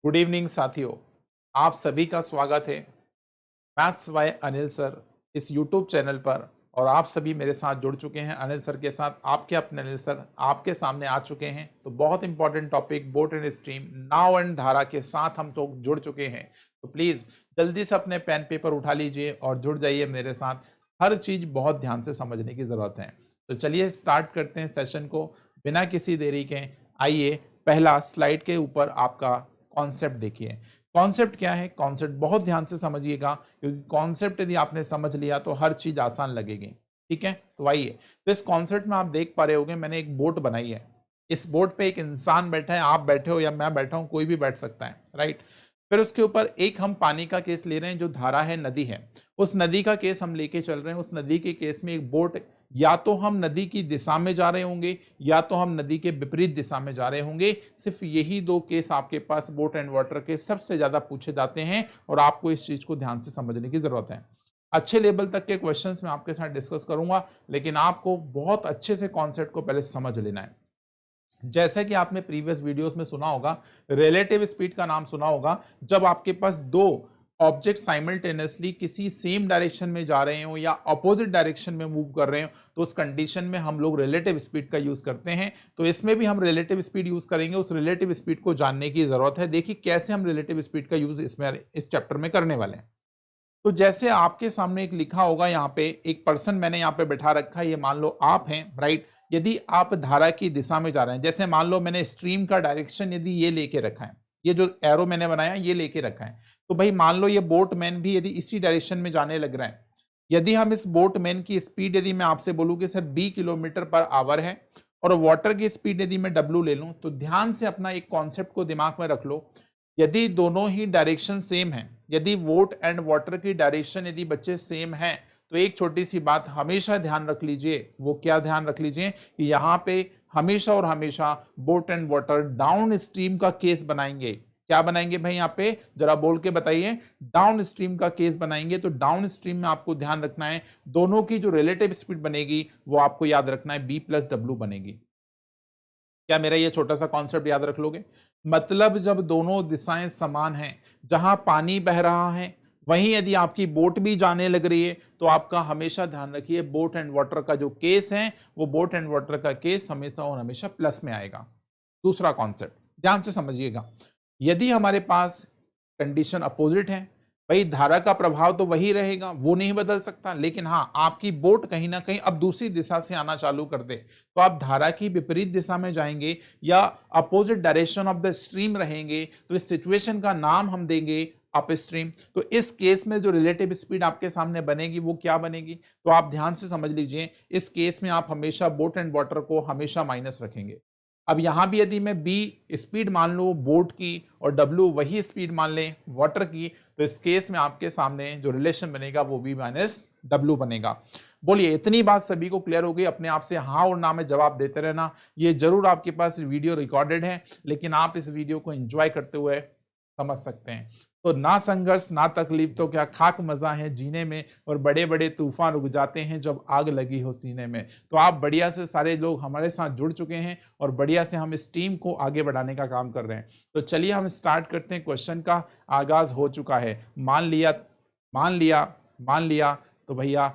Good evening साथियों, आप सभी का स्वागत है मैथ्स बाय अनिल सर इस यूट्यूब चैनल पर। और आप सभी मेरे साथ जुड़ चुके हैं अनिल सर के साथ। आपके अपने अनिल सर आपके सामने आ चुके हैं। तो बहुत important topic boat and stream now and धारा के साथ हम तो जुड़ चुके हैं। तो प्लीज जल्दी से अपने पेन पेपर उठा लीजिए और जुड़ जाइए मेरे साथ। हर चीज बहुत ध्यान से समझने की जरूरत है। तो चलिए स्टार्ट करते हैं सेशन को बिना किसी देरी के। आइए, पहला स्लाइड के ऊपर आपका कॉन्सेप्ट देखिए। कॉन्सेप्ट क्या है? कॉन्सेप्ट बहुत ध्यान से समझिएगा, क्योंकि कॉन्सेप्ट यदि आपने समझ लिया तो हर चीज आसान लगेगी। ठीक है, तो आइए, तो इस कॉन्सेप्ट में आप देख पा रहे होंगे मैंने एक बोट बनाई है। इस बोट पे एक इंसान बैठा है, आप बैठे हो या मैं बैठा हूं, कोई भी बैठ सकता है, राइट। फिर उसके ऊपर एक हम पानी का केस ले रहे हैं, जो धारा है, नदी है। उस नदी का केस हम लेके चल रहे हैं। उस नदी के केस में एक बोट, या तो हम नदी की दिशा में जा रहे होंगे या तो हम नदी के विपरीत दिशा में जा रहे होंगे। सिर्फ यही दो केस आपके पास बोट एंड वाटर के सबसे ज्यादा पूछे जाते हैं, और आपको इस चीज को ध्यान से समझने की जरूरत है। अच्छे लेवल तक के क्वेश्चंस मैं आपके साथ डिस्कस करूंगा, लेकिन आपको बहुत अच्छे से कॉन्सेप्ट को पहले समझ लेना है। जैसा कि आपने प्रीवियस वीडियोस में सुना होगा, रिलेटिव स्पीड का नाम सुना होगा। जब आपके पास दो ऑब्जेक्ट साइमल्टेनियसली किसी सेम डायरेक्शन में जा रहे हो या अपोजिट डायरेक्शन में मूव कर रहे हो, तो उस कंडीशन में हम लोग रिलेटिव स्पीड का यूज करते हैं। तो इसमें भी हम रिलेटिव स्पीड यूज करेंगे। उस रिलेटिव स्पीड को जानने की जरूरत है। देखिए कैसे हम रिलेटिव स्पीड का यूज इसमें इस चैप्टर में करने वाले हैं। तो जैसे आपके सामने एक लिखा होगा, यहाँ पे एक पर्सन मैंने यहाँ पे बैठा रखा है, ये मान लो आप हैं, राइट। यदि आप धारा की दिशा में जा रहे हैं, जैसे मान लो मैंने स्ट्रीम का डायरेक्शन यदि ये लेके रखा है, ये जो एरो मैंने बनाया ये लेके रखा है, तो भाई मान लो ये बोटमैन भी यदि इसी डायरेक्शन में जाने लग रहा है। यदि हम इस बोटमैन की स्पीड यदि मैं आपसे बोलूँ कि सर 20 किलोमीटर पर आवर है, और वाटर की स्पीड यदि मैं W ले लूँ, तो ध्यान से अपना एक कॉन्सेप्ट को दिमाग में रख लो। यदि दोनों ही डायरेक्शन सेम है, यदि वोट एंड वाटर की डायरेक्शन यदि बच्चे सेम है, तो एक छोटी सी बात हमेशा ध्यान रख लीजिए। वो क्या ध्यान रख लीजिए कि यहाँ पे हमेशा और हमेशा boat and water down stream का केस बनाएंगे। क्या बनाएंगे भाई? यहाँ पे जरा बोल के बताइए। डाउन स्ट्रीम का केस बनाएंगे। तो डाउन स्ट्रीम में आपको ध्यान रखना है, दोनों की जो रिलेटिव स्पीड बनेगी वो आपको याद रखना है, B+W बनेगी। क्या मेरा ये छोटा सा कॉन्सेप्ट याद रख लोगे? मतलब जब दोनों दिशाएं समान हैं, जहां पानी बह रहा है वहीं यदि आपकी बोट भी जाने लग रही है, तो आपका हमेशा ध्यान रखिए बोट एंड वाटर का जो केस है, वो बोट एंड वाटर का केस हमेशा और हमेशा प्लस में आएगा। दूसरा कॉन्सेप्ट ध्यान से समझिएगा। यदि हमारे पास कंडीशन अपोजिट है, भाई धारा का प्रभाव तो वही रहेगा, वो नहीं बदल सकता, लेकिन हाँ आपकी बोट कहीं ना कहीं अब दूसरी दिशा से आना चालू कर दे, तो आप धारा की विपरीत दिशा में जाएंगे या opposite direction of the stream रहेंगे, तो इस सिचुएशन का नाम हम देंगे अप स्ट्रीम। तो इस केस में जो रिलेटिव स्पीड आपके सामने बनेगी वो क्या बनेगी? तो आप ध्यान से समझ लीजिए। इस केस में आप हमेशा बोट एंड वाटर को हमेशा माइनस रखेंगे। अब यहां भी यदि मैं बी स्पीड मान लूं बोट की और डब्ल्यू वही स्पीड मान लें वाटर की, तो इस केस में आपके सामने जो रिलेशन बनेगा वो B-W बनेगा। बोलिए, इतनी बात सभी को क्लियर हो गई? अपने आप से हाँ और ना में जवाब देते रहना। ये जरूर आपके पास वीडियो रिकॉर्डेड है, लेकिन आप इस वीडियो को एंजॉय करते हुए समझ सकते हैं। तो ना संघर्ष ना तकलीफ तो क्या खाक मजा है जीने में, और बड़े बड़े तूफान रुक जाते हैं जब आग लगी हो सीने में। तो आप बढ़िया से सारे लोग हमारे साथ जुड़ चुके हैं, और बढ़िया से हम इस टीम को आगे बढ़ाने का काम कर रहे हैं। तो चलिए हम स्टार्ट करते हैं। क्वेश्चन का आगाज हो चुका है। मान लिया, मान लिया, मान लिया, तो भैया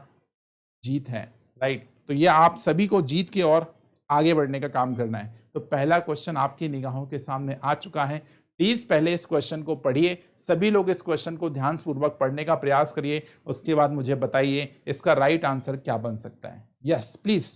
जीत है, राइट। तो ये आप सभी को जीत की ओर आगे बढ़ने का काम करना है। तो पहला क्वेश्चन आपकी निगाहों के सामने आ चुका है। प्लीज पहले इस क्वेश्चन को पढ़िए। सभी लोग इस क्वेश्चन को ध्यानपूर्वक पढ़ने का प्रयास करिए। उसके बाद मुझे बताइए इसका राइट आंसर क्या बन सकता है। Yes please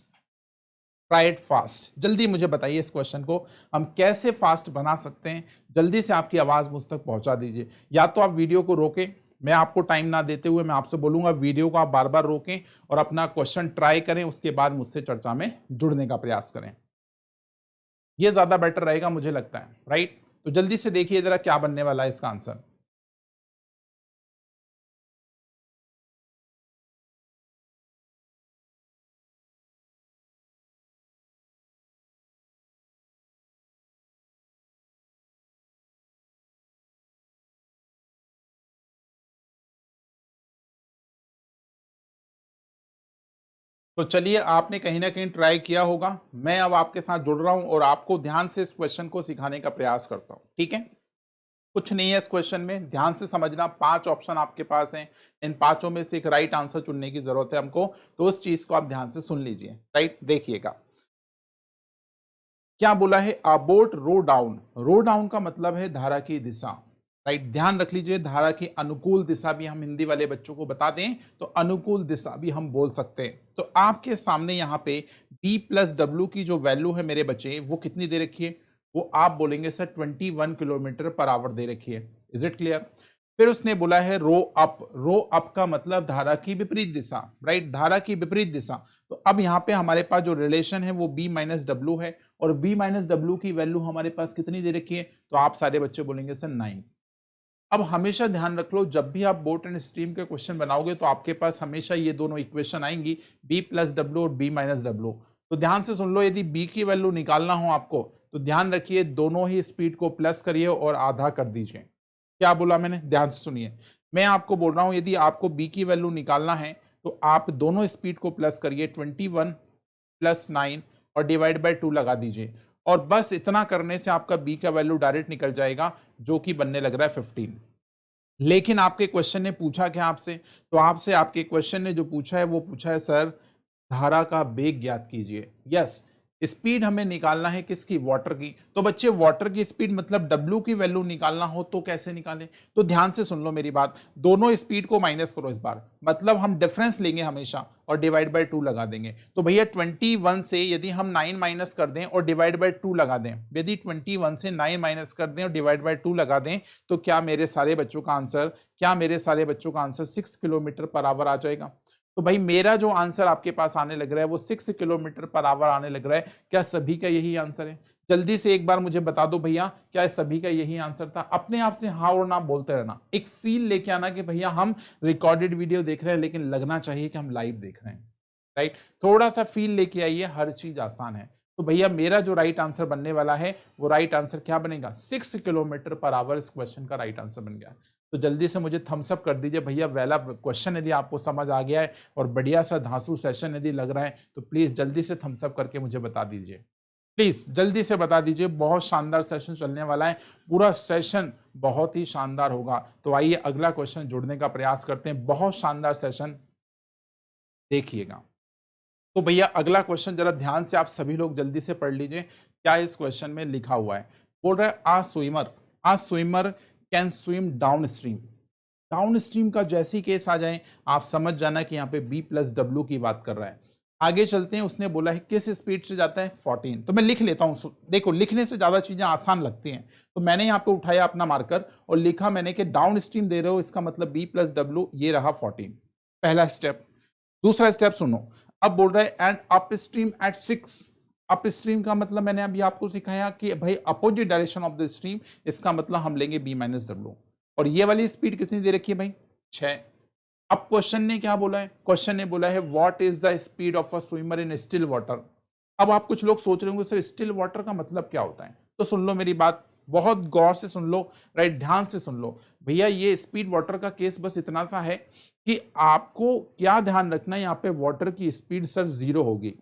try it fast. जल्दी मुझे बताइए इस क्वेश्चन को हम कैसे फास्ट बना सकते हैं। जल्दी से आपकी आवाज मुझ तक पहुंचा दीजिए। या तो आप वीडियो को रोकें, मैं आपको टाइम ना देते हुए मैं आपसे बोलूंगा वीडियो को आप बार बार रोकें और अपना क्वेश्चन ट्राई करें, उसके बाद मुझसे चर्चा में जुड़ने का प्रयास करें। ये ज्यादा बेटर रहेगा मुझे लगता है, राइट। तो जल्दी से देखिए जरा क्या बनने वाला है इसका आंसर। तो चलिए, आपने कहीं ना कहीं ट्राई किया होगा। मैं अब आपके साथ जुड़ रहा हूं और आपको ध्यान से इस क्वेश्चन को सिखाने का प्रयास करता हूं, ठीक है। कुछ नहीं है इस क्वेश्चन में, ध्यान से समझना। 5 ऑप्शन आपके पास हैं, इन पांचों में से एक राइट आंसर चुनने की जरूरत है हमको, तो उस चीज को आप ध्यान से सुन लीजिए। राइट, देखिएगा क्या बोला है, अबोट रो डाउन। रो डाउन का मतलब है धारा की दिशा। राइट, ध्यान रख लीजिए, धारा की अनुकूल दिशा भी हम हिंदी वाले बच्चों को बता दें तो अनुकूल दिशा भी हम बोल सकते हैं। तो आपके सामने यहाँ पे b प्लस डब्ल्यू की जो वैल्यू है मेरे बच्चे, वो कितनी दे रखी है, वो आप बोलेंगे सर 21 किलोमीटर पर आवर दे रखी है। Is it clear? फिर उसने बोला है रो अप। रो अप का मतलब धारा की विपरीत दिशा। राइट, धारा की विपरीत दिशा। तो अब यहाँ पे हमारे पास जो रिलेशन है वो b माइनस डब्ल्यू है, और b माइनस डब्ल्यू की वैल्यू हमारे पास कितनी दे रखी है, तो आप सारे बच्चे बोलेंगे सर 9। अब हमेशा ध्यान रख लो, जब भी आप बोट एंड स्ट्रीम के क्वेश्चन बनाओगे तो आपके पास हमेशा ये दोनों इक्वेशन आएंगी, b प्लस डब्ल्यू और b माइनस डब्ल्यू। तो ध्यान से सुन लो, यदि b की वैल्यू निकालना हो आपको तो ध्यान रखिए दोनों ही स्पीड को प्लस करिए और आधा कर दीजिए। क्या बोला मैंने, ध्यान से सुनिए। मैं आपको बोल रहा हूं यदि आपको b की वैल्यू निकालना है तो आप दोनों स्पीड को प्लस करिए, 21 प्लस 9 और डिवाइड बाय 2 लगा दीजिए, और बस इतना करने से आपका b का वैल्यू डायरेक्ट निकल जाएगा, जो कि बनने लग रहा है 15। लेकिन आपके क्वेश्चन ने पूछा क्या आपसे, तो आपसे आपके क्वेश्चन ने जो पूछा है वो पूछा है सर धारा का वेग ज्ञात कीजिए। यस, स्पीड हमें निकालना है किसकी, वाटर की। तो बच्चे वाटर की स्पीड मतलब डब्ल्यू की वैल्यू निकालना हो तो कैसे निकालें, तो ध्यान से सुन लो मेरी बात, दोनों स्पीड को माइनस करो इस बार, मतलब हम डिफरेंस लेंगे हमेशा और डिवाइड बाय 2 लगा देंगे। तो भैया 21 से यदि हम 9 माइनस कर दें और डिवाइड बाय 2 लगा दें, यदि 21 से 9 माइनस कर दें और डिवाइड बाय 2 लगा दें, तो क्या मेरे सारे बच्चों का आंसर, क्या मेरे सारे बच्चों का आंसर 6 किलोमीटर पर आवर आ जाएगा। तो भाई मेरा जो आंसर आपके पास आने लग रहा है वो 6 किलोमीटर पर आवर आने लग रहा है। क्या सभी का यही आंसर है? जल्दी से एक बार मुझे बता दो भैया, क्या सभी का यही आंसर था? अपने आप से हाँ और ना बोलते रहना, एक फील लेके आना कि भैया हम रिकॉर्डेड वीडियो देख रहे हैं लेकिन लगना चाहिए कि हम लाइव देख रहे हैं। राइट, थोड़ा सा फील लेके आइए, हर चीज आसान है। तो भैया मेरा जो राइट आंसर बनने वाला है वो राइट आंसर क्या बनेगा, 6 किलोमीटर पर आवर इस क्वेश्चन का राइट आंसर बन गया। तो जल्दी से मुझे थम्स अप कर दीजिए भैया, पहला क्वेश्चन यदि आपको समझ आ गया है और बढ़िया सा धांसू सेशन यदि लग रहा है तो प्लीज जल्दी से थम्स अप करके मुझे बता दीजिए। प्लीज जल्दी से बता दीजिए, बहुत शानदार सेशन चलने वाला है, पूरा सेशन बहुत ही शानदार होगा। तो आइए अगला क्वेश्चन जुड़ने का प्रयास करते हैं, बहुत शानदार सेशन देखिएगा। तो भैया अगला क्वेश्चन जरा ध्यान से आप सभी लोग जल्दी से पढ़ लीजिए, क्या इस क्वेश्चन में लिखा हुआ है। बोल रहा है a swimmer can swim downstream. Downstream का जैसे ही केस आ जाए आप समझ जाना कि यहाँ पे b प्लस डब्ल्यू की बात कर रहा है। आगे चलते हैं, उसने बोला है किस स्पीड से जाता है 14। तो मैं लिख लेता हूँ, देखो लिखने से ज्यादा चीजें आसान लगती हैं, तो मैंने यहाँ पे उठाया अपना मार्कर और लिखा मैंने कि डाउन स्ट्रीम दे रहे हो, इसका मतलब b प्लस डब्ल्यू ये रहा 14, पहला स्टेप। दूसरा स्टेप सुनो, अब बोल रहा है and upstream at 6। Upstream का मतलब मैंने अभी आपको सिखाया कि भाई opposite direction of the stream, इसका मतलब हम लेंगे b माइनस डब्ल्यू। और ये वाली स्पीड कितनी दे रखी है भाई, 6। अब क्वेश्चन ने क्या बोला है, क्वेश्चन ने बोला है what is the speed of a swimmer in still water. अब आप कुछ लोग सोच रहे होंगे सर स्टिल वाटर का मतलब क्या होता है, तो सुन लो मेरी बात, बहुत गौर से सुन लो, राइट, ध्यान से सुन लो। भैया ये स्पीड वाटर का केस बस इतना सा है कि आपको क्या ध्यान रखना है, यहाँ पे वाटर की स्पीड सर 0 होगी,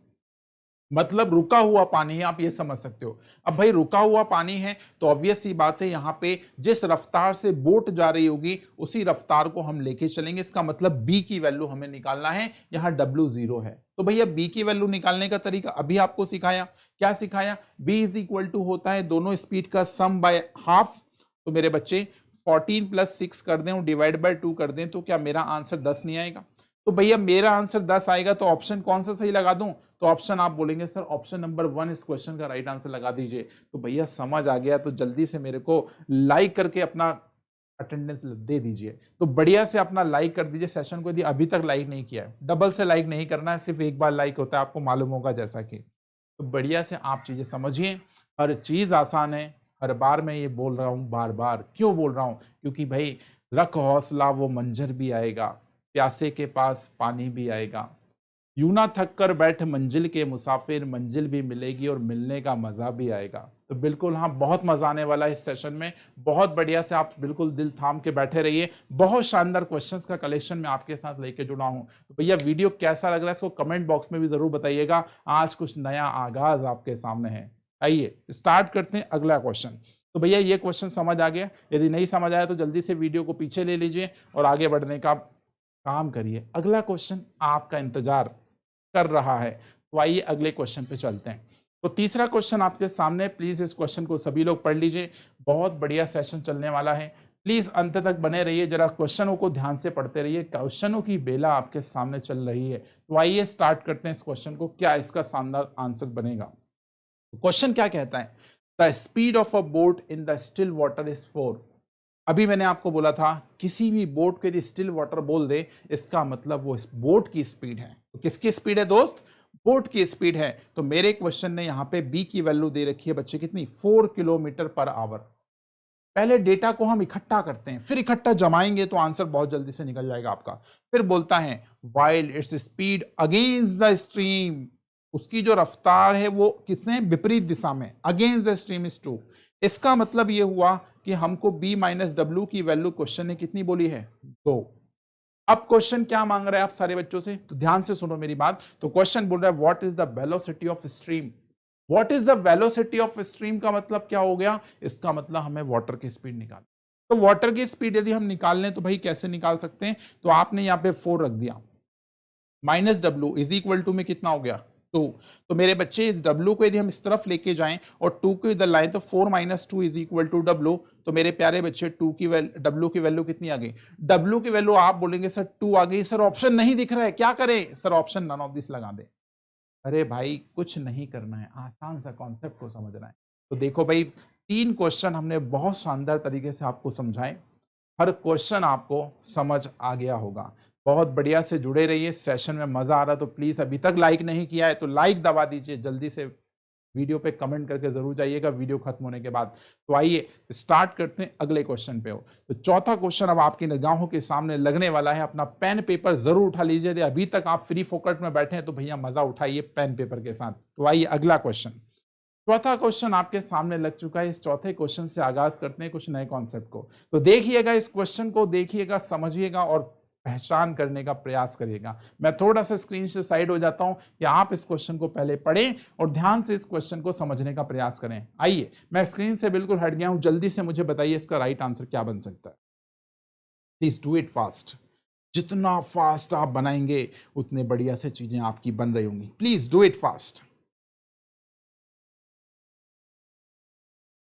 मतलब रुका हुआ पानी है, आप ये समझ सकते हो। अब भाई रुका हुआ पानी है तो ऑब्वियस सी बात है, यहाँ पे जिस रफ्तार से बोट जा रही होगी उसी रफ्तार को हम लेके चलेंगे, इसका मतलब b की वैल्यू हमें निकालना है, यहाँ w 0 है। तो भैया b की वैल्यू निकालने का तरीका अभी आपको सिखाया, क्या सिखाया, b इज इक्वल टू होता है दोनों स्पीड का सम बाय हाफ। तो मेरे बच्चे 14 प्लस 6 कर दें और डिवाइड बाय 2 कर दें तो क्या मेरा आंसर 10 नहीं आएगा। तो भैया मेरा आंसर 10 आएगा तो ऑप्शन कौन सा सही लगा दूं, तो ऑप्शन आप बोलेंगे सर ऑप्शन नंबर 1 इस क्वेश्चन का राइट आंसर लगा दीजिए। तो भैया समझ आ गया तो जल्दी से मेरे को लाइक करके अपना अटेंडेंस दे दीजिए। तो बढ़िया से अपना लाइक कर दीजिए सेशन को, यदि अभी तक लाइक नहीं किया है, डबल से लाइक नहीं करना है, सिर्फ एक बार लाइक होता है, आपको मालूम होगा जैसा कि। तो बढ़िया से आप चीजें समझिए, हर चीज आसान है। हर बार मैं ये बोल रहा हूं, बार बार क्यों बोल रहा हूं, क्योंकि भाई रख हौसला वो मंजर भी आएगा, प्यासे के पास पानी भी आएगा, यूं ना थक कर बैठ मंजिल के मुसाफिर, मंजिल भी मिलेगी और मिलने का मजा भी आएगा। तो बिल्कुल हाँ, बहुत मजा आने वाला है इस सेशन में, बहुत बढ़िया से आप बिल्कुल दिल थाम के बैठे रहिए, बहुत शानदार क्वेश्चंस का कलेक्शन मैं आपके साथ लेके जुड़ा हूं। तो भैया वीडियो कैसा लग रहा है इसको कमेंट बॉक्स में भी जरूर बताइएगा, आज कुछ नया आगाज आपके सामने है। आइए स्टार्ट करते हैं अगला क्वेश्चन। तो भैया ये क्वेश्चन समझ आ गया? यदि नहीं समझ आया तो जल्दी से वीडियो को पीछे ले लीजिए और आगे बढ़ने का काम करिए। अगला क्वेश्चन आपका इंतजार कर रहा है, तो आइए अगले क्वेश्चन पे चलते हैं। तो तीसरा क्वेश्चन आपके सामने, प्लीज इस क्वेश्चन को सभी लोग पढ़ लीजिए, बहुत बढ़िया सेशन चलने वाला है। प्लीज अंत तक बने रहिए, जरा क्वेश्चनों को ध्यान से पढ़ते रहिए, क्वेश्चनों की बेला आपके सामने चल रही है। तो आइए स्टार्ट करते हैं इस क्वेश्चन को, क्या इसका शानदार आंसर बनेगा। क्वेश्चन क्या कहता है? The speed of a boat in the still water is 4। अभी मैंने आपको बोला था किसी भी बोट को यदि स्टिल वाटर बोल दे, इसका मतलब वो इस बोट की स्पीड है। तो किसकी स्पीड है दोस्त? बोट की स्पीड है। तो मेरे क्वेश्चन ने यहां पे बी की वैल्यू दे रखी है बच्चे, कितनी? 4 किलोमीटर पर आवर। पहले डेटा को हम इकट्ठा करते हैं, फिर इकट्ठा जमाएंगे तो आंसर बहुत जल्दी से निकल जाएगा आपका। फिर बोलता है while its speed against the stream, उसकी जो रफ्तार है वो किसने? विपरीत दिशा में, अगेंस्ट द स्ट्रीम इज 2। इसका मतलब ये हुआ कि हमको b माइनस डब्ल्यू की वैल्यू क्वेश्चन ने कितनी बोली है? 2। अब क्वेश्चन क्या मांग रहा है आप सारे बच्चों से? तो ध्यान से सुनो मेरी बात। तो क्वेश्चन बोल रहा है what is the velocity of stream. What is the velocity of stream का मतलब क्या हो गया? इसका मतलब हमें वाटर की स्पीड निकाल। तो वाटर की स्पीड यदि हम निकाल लें तो भाई कैसे निकाल सकते हैं? तो आपने यहां पे 4 रख दिया, minus W is equal to में कितना हो गया? 2। तो मेरे बच्चे इस डब्ल्यू को यदि हम इस तरफ लेके जाएं और 2 को इधर लाएं तो 4 minus 2 is equal to W. तो मेरे प्यारे बच्चे 2 की वैल्यू, डब्ल्यू की वैल्यू कितनी आ गई? डब्ल्यू की वैल्यू आप बोलेंगे सर 2 आ गई, सर ऑप्शन नहीं दिख रहा है, क्या करें? Sir option none of this लगा दे। अरे भाई कुछ नहीं करना है, आसान सा कॉन्सेप्ट को समझना है। तो देखो भाई, 3 क्वेश्चन हमने बहुत शानदार तरीके से आपको समझाए, हर क्वेश्चन आपको समझ आ गया होगा। बहुत बढ़िया से जुड़े रहिए, सेशन में मजा आ रहा तो प्लीज अभी तक लाइक नहीं किया है तो लाइक दबा दीजिए, जल्दी से वीडियो पे कमेंट करके जरूर जाइएगा वीडियो खत्म होने के बाद। तो आइए स्टार्ट करते हैं अगले क्वेश्चन पे हो। तो चौथा क्वेश्चन अब आपकी निगाहों के सामने लगने वाला है, अपना पेन पेपर जरूर उठा लीजिए। यदि अभी तक आप फ्री फोकट में बैठे हैं तो भैया मजा उठाइए पेन पेपर के साथ। तो आइए अगला क्वेश्चन, चौथा क्वेश्चन आपके सामने लग चुका है। इस चौथे क्वेश्चन से आगाज करते हैं कुछ नए कॉन्सेप्ट को। तो देखिएगा, इस क्वेश्चन को देखिएगा, समझिएगा और पहचान करने का प्रयास करिएगा। मैं थोड़ा सा स्क्रीन से साइड हो जाता हूं कि आप इस क्वेश्चन को पहले पढ़ें और ध्यान से इस क्वेश्चन को समझने का प्रयास करें। आइए, मैं स्क्रीन से बिल्कुल हट गया हूं, जल्दी से मुझे बताइए इसका राइट आंसर क्या बन सकता है। Please do it fast. जितना फास्ट आप बनाएंगे उतने बढ़िया से चीजें आपकी बन रही होंगी। Please do it fast.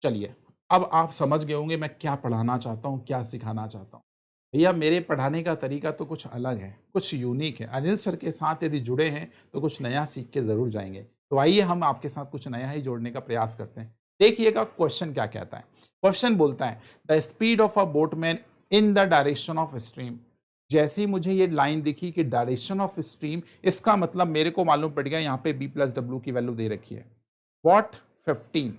चलिए, अब आप समझ गए होंगे मैं क्या पढ़ाना चाहता हूँ, क्या सिखाना चाहता हूँ। भैया मेरे पढ़ाने का तरीका तो कुछ अलग है, कुछ यूनिक है। अनिल सर के साथ यदि जुड़े हैं तो कुछ नया सीख के जरूर जाएंगे। तो आइए हम आपके साथ कुछ नया ही जोड़ने का प्रयास करते हैं। देखिएगा क्वेश्चन क्या कहता है। क्वेश्चन बोलता है the speed of a boatman in the direction of stream. जैसे ही मुझे ये लाइन दिखी कि डायरेक्शन ऑफ स्ट्रीम, इसका मतलब मेरे को मालूम पड़ गया यहाँ पे बी प्लस डब्ल्यू की वैल्यू दे रखी है। वॉट? 15।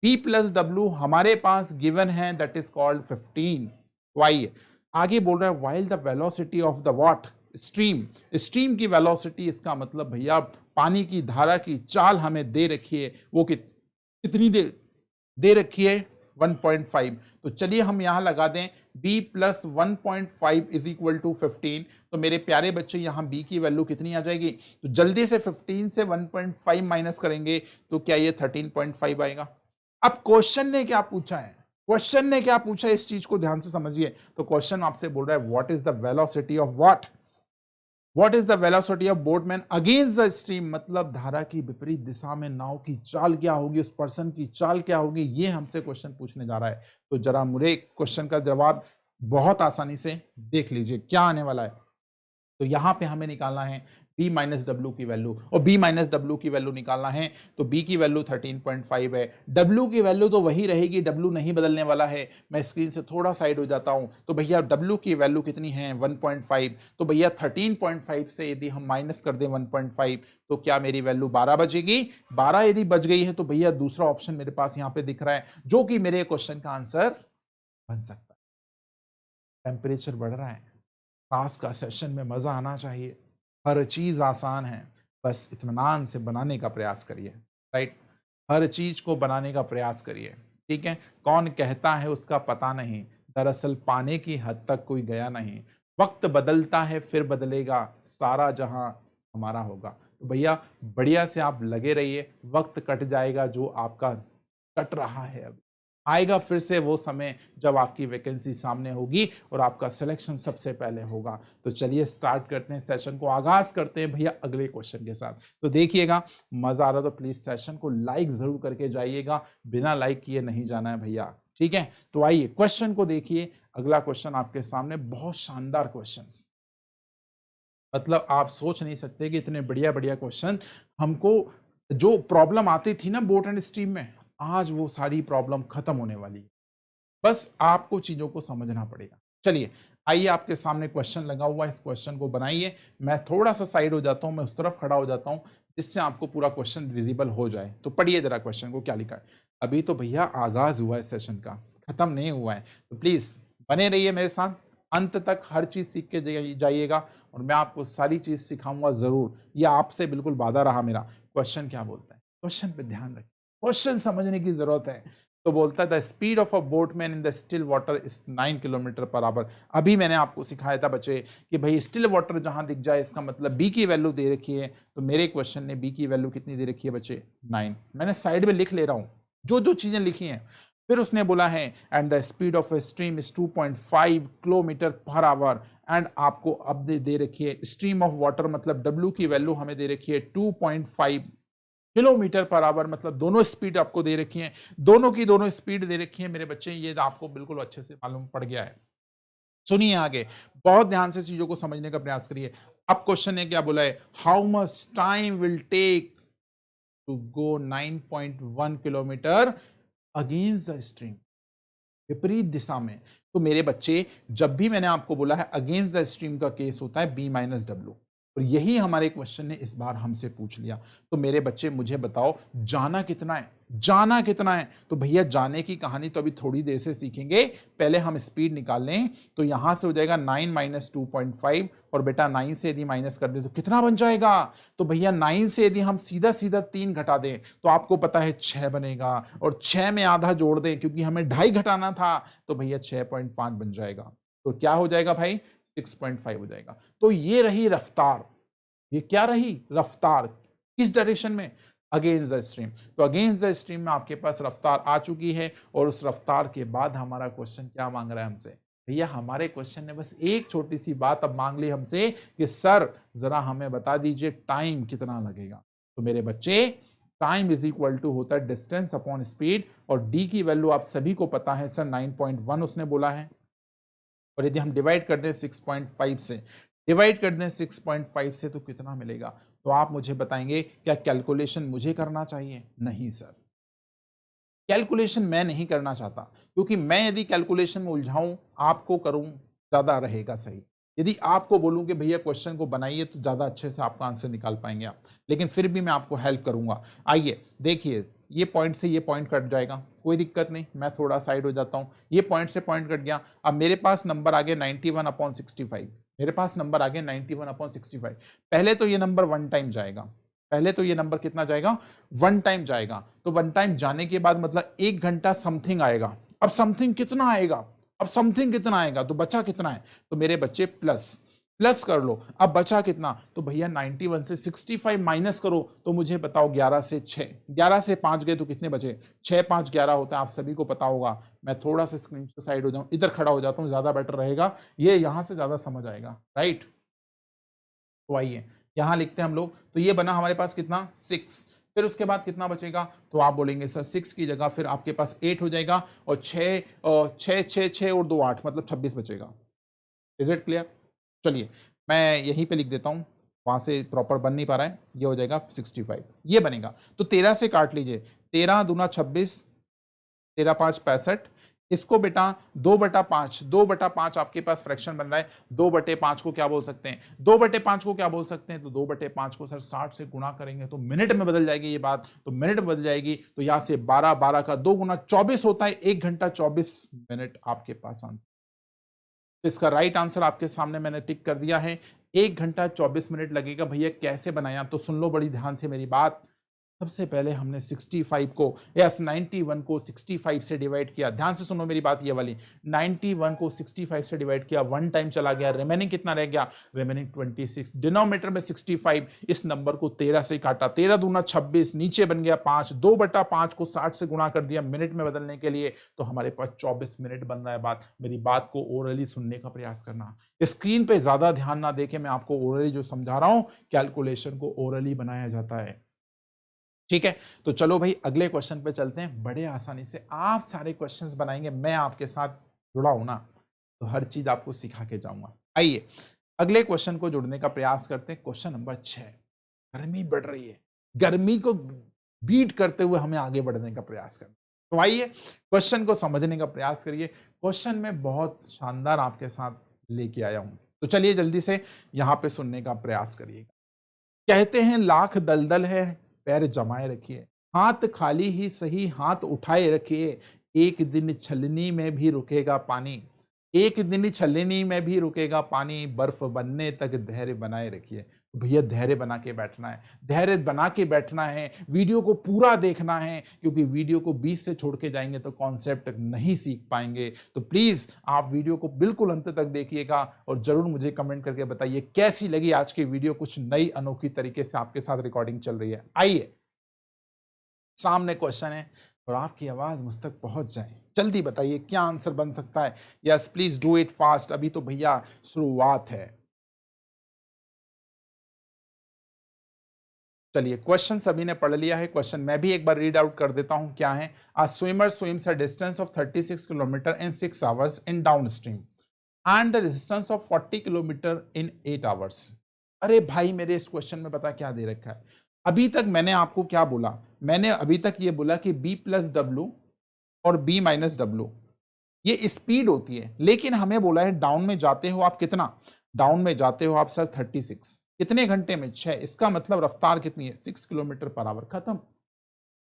P प्लस डब्ल्यू हमारे पास गिवन है, दैट इज कॉल्ड 15। वाई आगे बोल रहा है while the velocity of the what? Stream. Stream की वेलोसिटी, इसका मतलब भैया पानी की धारा की चाल हमें दे रखी है, वो कितनी दे रखी है? 1.5। तो चलिए हम यहां लगा दें b plus 1.5 is equal to 15। तो मेरे प्यारे बच्चे यहां b की वैल्यू कितनी आ जाएगी? तो जल्दी से 15 से 1.5 माइनस करेंगे तो क्या ये 13.5 आएगा। अब क्वेश्चन ने क्या पूछा है? क्वेश्चन ने क्या पूछा है, इस चीज को ध्यान से समझिए। तो क्वेश्चन आपसे बोल रहा है what is the velocity of what? What is the velocity of boatman against the stream, मतलब धारा की विपरीत दिशा में नाव की चाल क्या होगी, उस पर्सन की चाल क्या होगी, ये हमसे क्वेश्चन पूछने जा रहा है। तो जरा मुझे क्वेश्चन का जवाब बहुत आसानी से देख लीजिए क्या आने वाला है। तो यहां पे हमें निकालना है b माइनस डब्ल्यू की वैल्यू, और b माइनस डब्ल्यू की वैल्यू निकालना है तो b की वैल्यू 13.5 है, w की वैल्यू तो वही रहेगी, w नहीं बदलने वाला है। मैं स्क्रीन से थोड़ा साइड हो जाता हूं। तो भैया w की वैल्यू कितनी है? 1.5। तो भैया 13.5 से यदि हम माइनस कर दें 1.5 तो क्या मेरी वैल्यू 12 बचेगी? 12 यदि बच गई है तो भैया दूसरा ऑप्शन मेरे पास यहां पे दिख रहा है, जो कि मेरे क्वेश्चन का आंसर बन सकता है। टेम्परेचर बढ़ रहा है, क्लास का सेशन में मजा आना चाहिए, हर चीज आसान है, बस इत्मीनान से बनाने का प्रयास करिए। राइट, हर चीज को बनाने का प्रयास करिए। ठीक है, कौन कहता है उसका पता नहीं, दरअसल पाने की हद तक कोई गया नहीं। वक्त बदलता है फिर बदलेगा, सारा जहां हमारा होगा। तो भैया बढ़िया से आप लगे रहिए, वक्त कट जाएगा जो आपका कट रहा है अभी। आएगा फिर से वो समय जब आपकी वैकेंसी सामने होगी और आपका सिलेक्शन सबसे पहले होगा। तो चलिए स्टार्ट करते हैं, सेशन को आगाज करते हैं भैया अगले क्वेश्चन के साथ। तो देखिएगा, मजा आ रहा तो प्लीज सेशन को लाइक जरूर करके जाइएगा, बिना लाइक किए नहीं जाना है भैया, ठीक है। तो आइए क्वेश्चन को देखिए। अगला क्वेश्चन आपके सामने, बहुत शानदार क्वेश्चन, मतलब आप सोच नहीं सकते कि इतने बढ़िया बढ़िया क्वेश्चन हमको, जो प्रॉब्लम आती थी ना बोट एंड स्ट्रीम में, आज वो सारी प्रॉब्लम खत्म होने वाली है। बस आपको चीजों को समझना पड़ेगा। चलिए आइए, आपके सामने क्वेश्चन लगा हुआ है, इस क्वेश्चन को बनाइए। मैं थोड़ा सा साइड हो जाता हूं, मैं उस तरफ खड़ा हो जाता हूं, जिससे आपको पूरा क्वेश्चन विजिबल हो जाए। तो पढ़िए जरा क्वेश्चन को, क्या लिखा है। अभी तो भैया आगाज हुआ है सेशन का, खत्म नहीं हुआ है। तो प्लीज बने रहिए मेरे साथ, अंत तक हर चीज सीख के जाइएगा, और मैं आपको सारी चीज सिखाऊंगा जरूर। ये आपसे बिल्कुल वादा रहा मेरा। क्वेश्चन क्या बोलता है, क्वेश्चन पे ध्यान रखिए, क्वेश्चन समझने की जरूरत है। तो बोलता है the speed of a boatman in the still water is 9 kilometre per our. अभी मैंने आपको सिखाया था बच्चे कि भाई स्टिल वाटर जहां दिख जाए इसका मतलब बी की वैल्यू दे रखी है। तो मेरे क्वेश्चन ने बी की वैल्यू कितनी दे रखी है बच्चे, 9। मैंने साइड में लिख ले रहा हूं जो जो चीजें लिखी हैं। फिर उसने बोला है and the speed of a stream is 2.5 kilometre per our. And आपको अब दे रखी है स्ट्रीम ऑफ वाटर, मतलब डब्ल्यू की वैल्यू हमें दे रखी है 2.5 किलोमीटर पर आवर, मतलब दोनों स्पीड आपको दे रखी है, दोनों की दोनों स्पीड दे रखी है मेरे बच्चे। ये आपको बिल्कुल अच्छे से मालूम पड़ गया है। सुनिए आगे, बहुत ध्यान से चीजों को समझने का प्रयास करिए। अब क्वेश्चन ने क्या बोला है, how much time will take to go 9.1 kilometre against the stream, विपरीत दिशा में। तो मेरे बच्चे, जब भी मैंने आपको बोला है अगेंस्ट द स्ट्रीम का केस होता है बी माइनस डब्ल्यू, और यही हमारे क्वेश्चन ने इस बार हमसे पूछ लिया। तो मेरे बच्चे मुझे बताओ, जाना कितना है, जाना कितना है। तो भैया जाने की कहानी तो अभी थोड़ी देर से सीखेंगे, पहले हम स्पीड निकाल लें। तो यहां से हो जाएगा 9 माइनस 2.5, और बेटा 9 से यदि माइनस कर दे तो कितना बन जाएगा। तो भैया 9 से यदि हम सीधा सीधा 3 घटा दें तो आपको पता है 6 बनेगा, और 6 में आधा जोड़ दें क्योंकि हमें 2.5 घटाना था, तो भैया 6.5 बन जाएगा। तो क्या हो जाएगा भाई, 6.5 हो जाएगा। तो ये रही रफ्तार, ये क्या रही रफ्तार, किस डायरेक्शन में, अगेंस्ट द स्ट्रीम। तो अगेंस्ट द स्ट्रीम में आपके पास रफ्तार आ चुकी है, और उस रफ्तार के बाद हमारा क्वेश्चन क्या मांग रहा है हमसे, भैया हमारे क्वेश्चन ने बस एक छोटी सी बात अब मांग ली हमसे कि सर जरा हमें बता दीजिए टाइम कितना लगेगा। तो मेरे बच्चे, टाइम इज इक्वल टू होता है डिस्टेंस अपॉन स्पीड, और डी की वैल्यू आप सभी को पता है सर 9.1 उसने बोला है। और यदि हम डिवाइड कर दें 6.5 से, डिवाइड कर दें 6.5 से, तो कितना मिलेगा। तो आप मुझे बताएंगे क्या कैलकुलेशन मुझे करना चाहिए, नहीं सर, कैलकुलेशन मैं नहीं करना चाहता, क्योंकि मैं यदि कैलकुलेशन में उलझाऊं आपको करूं ज्यादा रहेगा सही। यदि आपको बोलूं कि भैया क्वेश्चन को बनाइए तो ज्यादा अच्छे से आपका आंसर निकाल पाएंगे आप, लेकिन फिर भी मैं आपको हेल्प करूंगा। आइए देखिए, ये पॉइंट से ये पॉइंट कट जाएगा, कोई दिक्कत नहीं, मैं थोड़ा साइड हो जाता हूं। ये पॉइंट से पॉइंट कट गया, अब मेरे पास नंबर आ गया 91/65। मेरे पास नंबर आ गया 91/65। पहले तो ये नंबर वन टाइम जाएगा, पहले तो ये नंबर कितना जाएगा, वन टाइम जाएगा। तो वन टाइम जाने के बाद मतलब 1 घंटा समथिंग आएगा। अब समथिंग कितना आएगा, अब समथिंग कितना आएगा, तो बचा कितना है, तो मेरे बच्चे प्लस प्लस कर लो। अब बचा कितना, तो भैया 91 से 65 माइनस करो, तो मुझे बताओ 11 से 6, 11 से 5 गए तो कितने बचे, 6 5 11 होता है, आप सभी को पता होगा। मैं थोड़ा सा स्क्रीन से साइड हो जाऊं, इधर खड़ा हो जाता हूं, ज्यादा बेटर रहेगा, ये यहां से ज्यादा समझ आएगा, राइट। तो आइए यहां लिखते हैं हम लोग, तो ये बना हमारे पास कितना, 6। फिर उसके बाद कितना बचेगा, तो आप बोलेंगे सर 6 की जगह फिर आपके पास 8 हो जाएगा, और 6 6 6 6 और 2 8, मतलब 26 बचेगा। Is it clear. चलिए मैं यहीं पे लिख देता हूं, वहां से प्रॉपर बन नहीं पा रहा है, ये हो जाएगा 65, ये बनेगा। तो 13 से काट लीजिए, 13 दूना 26, 13 5 65। इसको बेटा 2/5, 2/5 आपके पास फ्रैक्शन बन रहा है, 2/5 को क्या बोल सकते हैं, 2/5 को क्या बोल सकते हैं, तो 2/5 को सर 60 से गुणा करेंगे तो मिनट में बदल जाएगी ये बात, तो मिनट में बदल जाएगी। तो यहां से 12 12 का 2 गुना 24 होता है, 1 घंटा 24 मिनट आपके पास आंसर। तो इसका राइट आंसर आपके सामने मैंने टिक कर दिया है, 1 घंटा 24 मिनट लगेगा। भैया कैसे बनाया, तो सुन लो बड़ी ध्यान से मेरी बात। सबसे पहले हमने 65 को यस 91 को 65 से डिवाइड किया। ध्यान से सुनो मेरी बात ये वाली, 91 को 65 से डिवाइड किया, 1 टाइम चला गया, रिमेनिंग कितना रह गया, रिमेनिंग 26। डिनोमिनेटर में 65, इस नंबर को 13 से काटा, 13 दूना 26, नीचे बन गया 5, 2/5 को 60 से गुणा कर दिया मिनट में बदलने के लिए, तो हमारे पास 24 मिनट बन रहा है। बात मेरी बात को ओरली सुनने का प्रयास करना, स्क्रीन पे ज्यादा ध्यान ना देके मैं आपको ओरली जो समझा रहा हूं, कैलकुलेशन को ओरली बनाया जाता है। ठीक है, तो चलो भाई अगले क्वेश्चन पे चलते हैं। बड़े आसानी से आप सारे क्वेश्चंस बनाएंगे, मैं आपके साथ जुड़ा हूं ना, तो हर चीज आपको सिखा के जाऊंगा। आइए अगले क्वेश्चन को जुड़ने का प्रयास करते हैं। क्वेश्चन नंबर 6, गर्मी बढ़ रही है, गर्मी को बीट करते हुए हमें आगे बढ़ने का प्रयास करना। तो आइए क्वेश्चन को समझने का प्रयास करिए। क्वेश्चन में बहुत शानदार आपके साथ लेके आया हूं, तो चलिए जल्दी से यहां पे सुनने का प्रयास करिएगा। कहते हैं लाख दलदल है, पैर जमाए रखिए, हाथ खाली ही सही हाथ उठाए रखिए, एक दिन छलनी में भी रुकेगा पानी, एक दिन छलनी में भी रुकेगा पानी, बर्फ बनने तक धैर्य बनाए रखिए। तो भैया धैर्य बना के बैठना है, धैर्य बना के बैठना है, वीडियो को पूरा देखना है, क्योंकि वीडियो को बीच से छोड़ के जाएंगे तो कॉन्सेप्ट नहीं सीख पाएंगे। तो प्लीज आप वीडियो को बिल्कुल अंत तक देखिएगा और जरूर मुझे कमेंट करके बताइए कैसी लगी आज की वीडियो। कुछ नई अनोखी तरीके से आपके साथ रिकॉर्डिंग चल रही है। आइए सामने क्वेश्चन है और आपकी आवाज मुझ तक पहुंच जाए, जल्दी बताइए क्या आंसर बन सकता है। Yes please do it fast, अभी तो भैया शुरुआत है। चलिए क्वेश्चन सभी ने पढ़ लिया है, क्वेश्चन मैं भी एक बार रीड आउट कर देता हूं। क्या है, अ swimmer swims a distance of 36 kilometre in 6 hours in down stream and the distance of 40 kilometre in 8 hours. अरे भाई मेरे इस क्वेश्चन में पता क्या दे रखा है। अभी तक मैंने आपको क्या बोला, मैंने अभी तक ये बोला कि बी प्लस डब्ल्यू और बी माइनस डब्ल्यू ये स्पीड होती है, लेकिन हमें बोला है डाउन में जाते हो आप कितना, डाउन में जाते हो आप सर 36, कितने घंटे में 6, इसका मतलब रफ्तार कितनी है 6 किलोमीटर पर आवर, खत्म।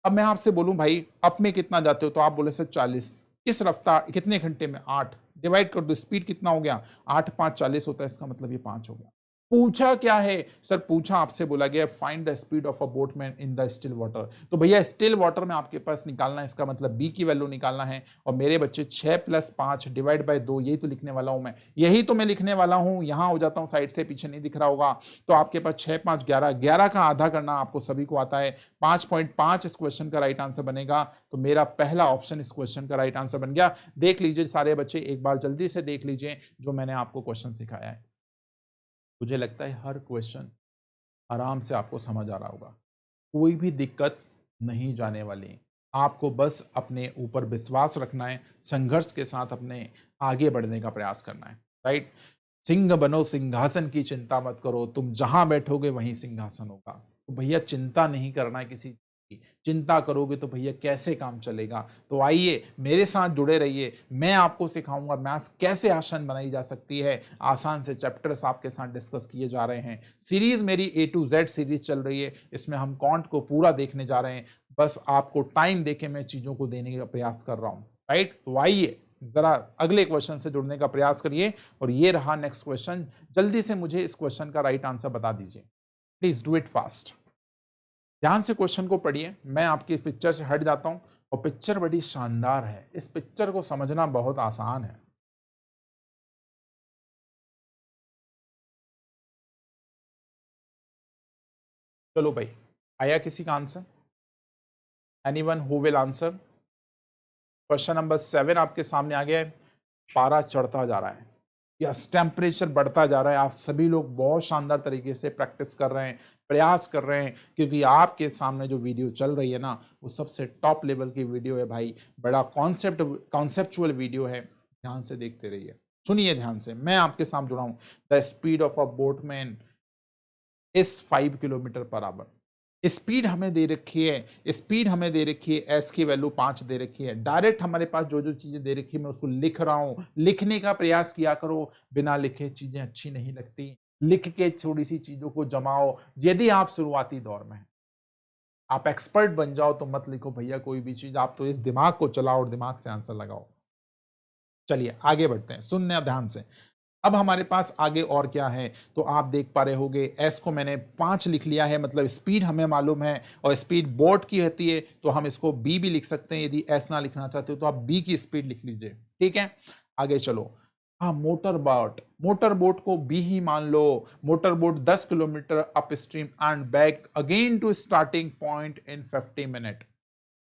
अब मैं आपसे बोलूं भाई अप में कितना जाते हो, तो आप बोले सर 40, किस रफ्तार कितने घंटे में 8, डिवाइड कर दो, स्पीड कितना हो गया 8 5 40 होता है, इसका मतलब ये 5 हो गया। पूछा क्या है सर, पूछा आपसे बोला गया find the speed of a boatman in the still water. तो भैया स्टिल वाटर में आपके पास निकालना है, इसका मतलब बी की वैल्यू निकालना है। और मेरे बच्चे 6 + 5 डिवाइड बाय 2, यही तो लिखने वाला हूं मैं, यही तो मैं लिखने वाला हूं। यहां हो जाता हूं साइड से, पीछे नहीं दिख रहा होगा। तो आपके पास 6 5 11, 11 का आधा करना आपको सभी को आता है, 5.5 इस क्वेश्चन का राइट आंसर बनेगा। तो मेरा पहला ऑप्शन इस क्वेश्चन का राइट आंसर बन गया। देख लीजिए सारे बच्चे, एक बार जल्दी से देख लीजिए जो मैंने आपको क्वेश्चन सिखाया है। मुझे लगता है हर क्वेश्चन आराम से आपको समझ आ रहा होगा, कोई भी दिक्कत नहीं जाने वाली। आपको बस अपने ऊपर विश्वास रखना है, संघर्ष के साथ अपने आगे बढ़ने का प्रयास करना है। राइट, सिंह बनो सिंहासन की चिंता मत करो, तुम जहां बैठोगे वहीं सिंहासन होगा। तो भैया चिंता नहीं करना है किसी की, चिंता करोगे तो भैया कैसे काम चलेगा। तो आइए मेरे साथ जुड़े रहिए, मैं आपको सिखाऊंगा मैथ्स कैसे आसान बनाई जा सकती है। आसान से चैप्टर्स आपके साथ डिस्कस किए जा रहे हैं, सीरीज मेरी A to Z सीरीज चल रही है, इसमें हम कॉन्ट को पूरा देखने जा रहे हैं। बस आपको टाइम देके मैं चीजों को देने का प्रयास कर रहा हूं। राइट, तो आइए जरा अगले क्वेश्चन से जुड़ने का प्रयास करिए। और ये रहा नेक्स्ट क्वेश्चन, जल्दी से मुझे इस क्वेश्चन का राइट आंसर बता दीजिए, प्लीज डू इट फास्ट। ध्यान से क्वेश्चन को पढ़िए, मैं आपकी पिक्चर से हट जाता हूं और पिक्चर बड़ी शानदार है, इस पिक्चर को समझना बहुत आसान है। चलो भाई, आया किसी का answer, anyone who will answer. Question number 7 आपके सामने आ गया है। पारा चढ़ता जा रहा है, यस टेम्परेचर बढ़ता जा रहा है। आप सभी लोग बहुत शानदार तरीके से प्रैक्टिस कर रहे हैं, प्रयास कर रहे हैं, क्योंकि आपके सामने जो वीडियो चल रही है ना, वो सबसे टॉप लेवल की वीडियो है भाई। बड़ा कॉन्सेप्चुअल वीडियो है, ध्यान से देखते रहिए, सुनिए ध्यान से। मैं आपके सामने जुड़ा हूं, the speed of a boatman is 5 kilometre per our. Speed हमें दे रखी है, स्पीड हमें दे रखी है, एस की वैल्यू 5 दे रखी है। डायरेक्ट हमारे पास जो जो चीजें दे रखी है मैं उसको लिख रहा हूं, लिखने का प्रयास किया करो, बिना लिखे चीजें अच्छी नहीं लगती, लिख के थोड़ी सी चीजों को जमाओ। यदि आप शुरुआती दौर में हैं, आप एक्सपर्ट बन जाओ तो मत लिखो भैया कोई भी चीज, आप तो इस दिमाग को चलाओ और दिमाग से आंसर लगाओ। चलिए आगे बढ़ते हैं, सुनना ध्यान से। अब हमारे पास आगे और क्या है, तो आप देख पा रहे होगे एस को मैंने 5 लिख लिया है, मतलब स्पीड हमें मालूम है और स्पीड बोट की होती है, तो हम इसको बी भी लिख सकते हैं। यदि एस ना लिखना चाहते हो तो आप बी की स्पीड लिख लीजिए, ठीक है। आगे चलो, हाँ मोटर बोट, मोटर बोट को बी ही मान लो। Motor boat 10 kilometre upstream and back again to starting point in 50 minute.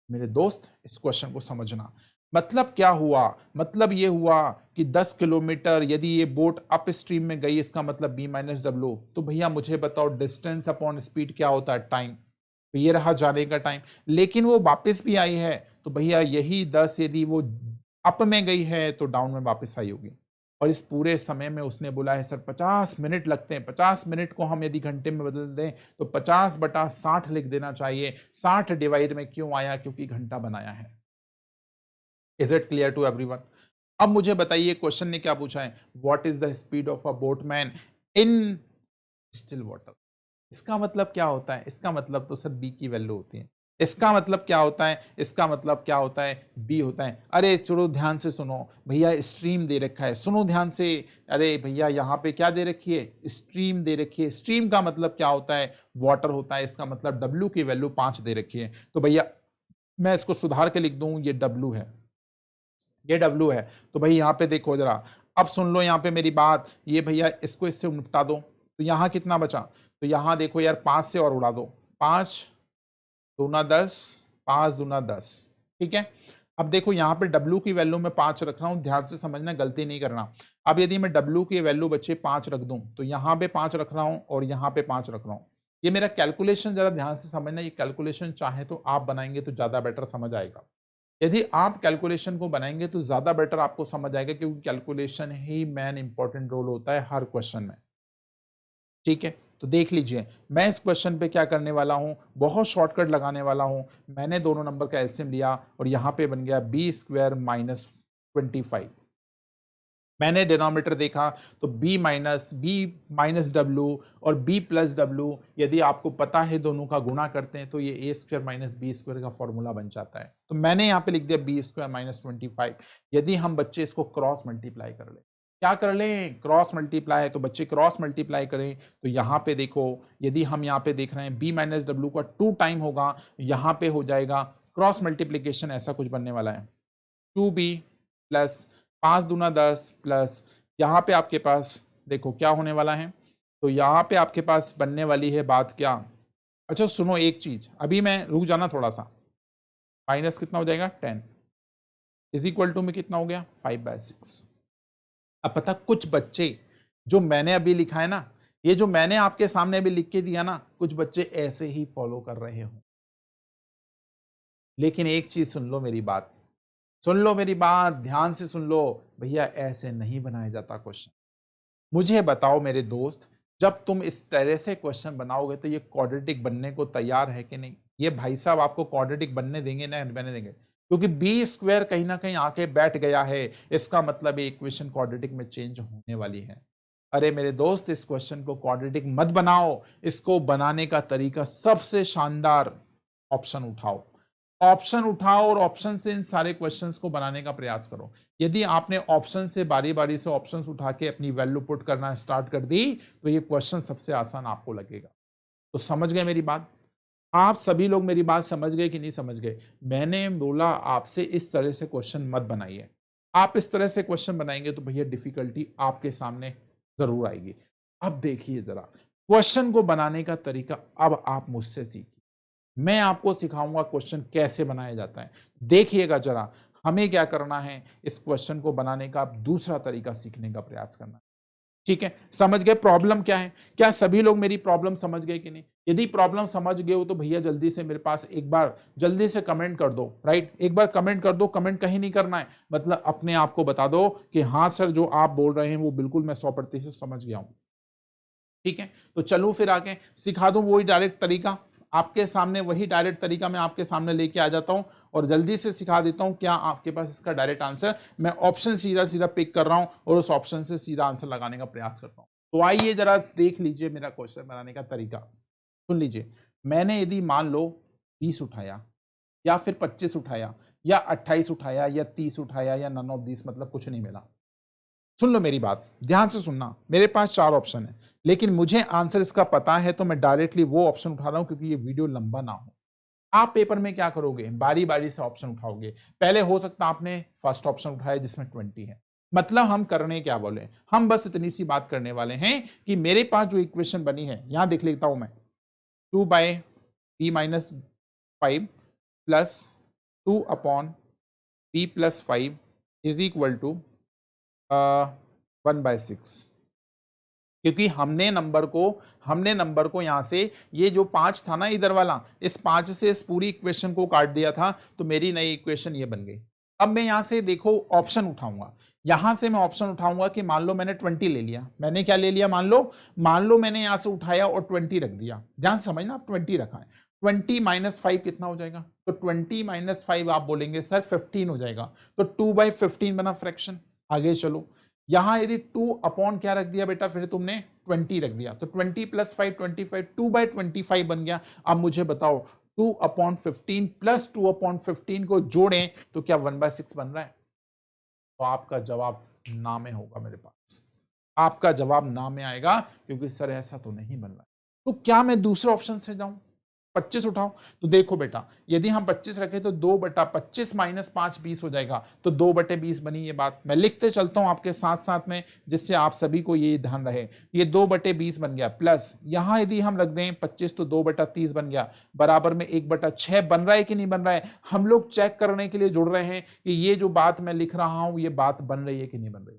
मेरे दोस्त इस क्वेश्चन को समझना, मतलब क्या हुआ, मतलब ये हुआ कि 10 किलोमीटर यदि ये बोट अप स्ट्रीम में गई, इसका मतलब बी माइनस डब्ल्यू। तो भैया मुझे बताओ डिस्टेंस अपॉन स्पीड क्या होता है, टाइम। तो ये रहा जाने का टाइम, लेकिन वो वापस भी आई है, तो भैया यही 10 यदि वो अप में गई है तो डाउन में वापस आई होगी। और इस पूरे समय में उसने बोला है सर 50 मिनट लगते हैं, 50 मिनट को हम यदि घंटे में बदल दें तो 50/60 लिख देना चाहिए। 60 डिवाइड में क्यों आया, क्योंकि घंटा बनाया है। Is it clear to everyone? अब मुझे बताइए क्वेश्चन ने क्या पूछा है, what is the speed of a boatman in still water. इसका मतलब क्या होता है, इसका मतलब तो सर बी की वैल्यू होती है। इसका मतलब क्या होता है, इसका मतलब क्या होता है, बी होता है। अरे चलो ध्यान से सुनो भैया, स्ट्रीम दे रखा है, सुनो ध्यान से। अरे भैया यहाँ पे क्या दे रखी है, स्ट्रीम दे रखी है। स्ट्रीम का मतलब क्या होता है, वाटर होता है। इसका मतलब डब्ल्यू की वैल्यू 5 दे रखी है। तो भैया मैं इसको सुधार के लिख दूं, ये डब्ल्यू है, ये डब्ल्यू है। तो भाई यहाँ पे देखो जरा, अब सुन लो यहाँ पे मेरी बात, ये भैया इसको इससे निपटा दो, तो यहाँ कितना बचा, तो यहाँ देखो यार 5 से और उड़ा दो, 5 दूना 10, 5 दूना 10, ठीक है। अब देखो यहाँ पे W की वैल्यू में 5 रख रहा हूँ, ध्यान से समझना, गलती नहीं करना। अब यदि मैं W की वैल्यू बच्चे 5 रख दूं, तो यहाँ पे 5 रख रहा हूँ और यहाँ पे 5 रख रहा हूँ। ये मेरा कैलकुलेशन जरा ध्यान से समझना, ये कैलकुलेशन चाहे तो आप बनाएंगे तो ज्यादा बेटर समझ आएगा। यदि आप कैलकुलेशन को बनाएंगे तो ज्यादा बेटर आपको समझ आएगा, क्योंकि कैलकुलेशन ही मेन इंपॉर्टेंट रोल होता है हर क्वेश्चन में, ठीक है। तो देख लीजिए मैं इस क्वेश्चन पे क्या करने वाला हूं, बहुत शॉर्टकट लगाने वाला हूं। मैंने दोनों नंबर का एलसीएम लिया और यहां पे बन गया बी स्क्वायर माइनस 25। मैंने डिनोमिनेटर देखा तो b माइनस डब्ल्यू और b प्लस डब्ल्यू, यदि आपको पता है दोनों का गुणा करते हैं तो ये ए स्क्वायर माइनस बी स्क्वायर का फॉर्मूला बन जाता है। तो मैंने यहाँ पे लिख दिया बी स्क्वायर माइनस 25। यदि हम बच्चे इसको क्रॉस मल्टीप्लाई कर ले, क्या कर लें, क्रॉस मल्टीप्लाई, तो बच्चे क्रॉस मल्टीप्लाई करें तो यहाँ पे देखो, यदि हम यहाँ पे देख रहे हैं b माइनस डब्ल्यू का 2 टाइम होगा, यहाँ पे हो जाएगा क्रॉस मल्टीप्लीकेशन ऐसा कुछ बनने वाला है, 2b प्लस 5 दूना 10 प्लस यहाँ पे आपके पास देखो क्या होने वाला है, तो यहाँ पे आपके पास बनने वाली है बात क्या। अच्छा सुनो एक चीज, अभी मैं रुक जाना थोड़ा सा, माइनस कितना हो जाएगा 10 इज इक्वल टू में कितना हो गया 5/6। अब पता कुछ बच्चे जो मैंने अभी लिखा है ना, ये जो मैंने आपके सामने अभी लिख के दिया ना, कुछ बच्चे ऐसे ही फॉलो कर रहे हो। लेकिन एक चीज सुन लो मेरी बात, सुन लो मेरी बात, ध्यान से सुन लो, भैया ऐसे नहीं बनाया जाता क्वेश्चन। मुझे बताओ मेरे दोस्त, जब तुम इस तरह से क्वेश्चन बनाओगे तो ये क्वाड्रेटिक बनने को तैयार है कि नहीं? ये भाई साहब आपको क्वाड्रेटिक बनने देंगे ना बनने देंगे? क्योंकि बी स्क्वायर कहीं ना कहीं आके बैठ गया है, इसका मतलब ये इक्वेशन क्वाड्रेटिक में चेंज होने वाली है। अरे मेरे दोस्त इस क्वेश्चन को क्वाड्रेटिक मत बनाओ, इसको बनाने का तरीका सबसे शानदार, ऑप्शन उठाओ, ऑप्शन उठाओ और ऑप्शन से इन सारे क्वेश्चंस को बनाने का प्रयास करो। यदि आपने ऑप्शन से बारी बारी से ऑप्शंस उठा के अपनी वैल्यू पुट करना स्टार्ट कर दी तो ये क्वेश्चन सबसे आसान आपको लगेगा। तो समझ गए मेरी बात? आप सभी लोग मेरी बात समझ गए कि नहीं समझ गए? मैंने बोला आपसे इस तरह से क्वेश्चन मत बनाइए। आप इस तरह से क्वेश्चन बनाएंगे तो भैया डिफिकल्टी आपके सामने जरूर आएगी। अब देखिए जरा क्वेश्चन को बनाने का तरीका, अब आप मुझसे सीखिए, मैं आपको सिखाऊंगा क्वेश्चन कैसे बनाया जाता है। देखिएगा जरा, हमें क्या करना है, इस क्वेश्चन को बनाने का दूसरा तरीका सीखने का प्रयास करना है। ठीक है, समझ गए प्रॉब्लम क्या है? क्या सभी लोग मेरी प्रॉब्लम समझ गए कि नहीं? यदि प्रॉब्लम समझ गए हो तो भैया जल्दी से मेरे पास एक बार जल्दी से कमेंट कर दो, राइट, एक बार कमेंट कर दो। कमेंट कहीं नहीं करना है, मतलब अपने आप को बता दो कि हाँ सर जो आप बोल रहे हैं वो बिल्कुल मैं 100% समझ गया हूं। ठीक है, तो चलो फिर आगे सिखा दूं वही डायरेक्ट तरीका आपके सामने, वही डायरेक्ट तरीका मैं आपके सामने लेके आ जाता हूं और जल्दी से सिखा देता हूं। क्या आपके पास इसका डायरेक्ट आंसर, मैं ऑप्शन सीधा सीधा पिक कर रहा हूं और उस ऑप्शन से सीधा आंसर लगाने का प्रयास करता हूं। तो आइए जरा देख लीजिए मेरा क्वेश्चन बनाने का तरीका, सुन लीजिए। मैंने यदि मान लो 20 उठाया या फिर 25 उठाया या 28 उठाया या 30 उठाया या नन ऑफ दिस, मतलब कुछ नहीं मिला, सुन लो मेरी बात, ध्यान से सुनना। मेरे पास 4 ऑप्शन है, लेकिन मुझे आंसर इसका पता है, तो मैं डायरेक्टली वो ऑप्शन उठा रहा हूं क्योंकि ये वीडियो लंबा ना हो। आप पेपर में क्या करोगे, बारी बारी से ऑप्शन उठाओगे। पहले हो सकता आपने फर्स्ट ऑप्शन उठाया जिसमें 20 है। मतलब हम करने क्या बोले, हम बस इतनी सी बात करने वाले हैं कि मेरे पास जो इक्वेशन बनी है, यहां देख लेता हूं मैं, 2/p-5 plus 2/p+5 is equal to 1/6। क्योंकि हमने नंबर को यहां से, ये जो 5 था ना इधर वाला, इस 5 से इस पूरी इक्वेशन को काट दिया था, तो मेरी नई इक्वेशन ये बन गई। अब मैं यहां से देखो ऑप्शन उठाऊंगा, यहां से मैं ऑप्शन उठाऊंगा कि मान लो मैंने 20 ले लिया। मैंने क्या ले लिया, मान लो मैंने यहां से उठाया और 20 रख दिया। ध्यान से समझना, आप 20 रखा है। 20-5 कितना हो जाएगा, तो 20-5 आप बोलेंगे सर 15 हो जाएगा, तो 2/15 बना फ्रैक्शन। आगे चलो, यहां यदि 2 अपॉन क्या रख दिया बेटा, फिर तुमने 20 रख दिया, तो 20+5 25, 2/25 बन गया। अब मुझे बताओ 2/15 प्लस 2/15 को जोड़ें तो क्या 1/6 बन रहा है? तो आपका जवाब ना में होगा मेरे पास, आपका जवाब ना में आएगा, क्योंकि सर ऐसा तो नहीं बन रहा है। तो क्या मैं दूसरे ऑप्शन से जाऊं, 25 उठाओ? तो देखो बेटा, यदि हम 25 रखें तो 2/25 माइनस 5 20 हो जाएगा, तो 2/20 बनी ये बात। मैं लिखते चलता हूं आपके साथ साथ में, जिससे आप सभी को ये ध्यान रहे। ये 2/20 बन गया, प्लस यहां यदि हम रख दें 25 तो 2/30 बन गया, बराबर में 1/6 बन रहा है कि नहीं बन रहा है। हम लोग चेक करने के लिए जुड़ रहे हैं कि ये जो बात मैं लिख रहा हूं, ये बात बन रही है कि नहीं बन रही।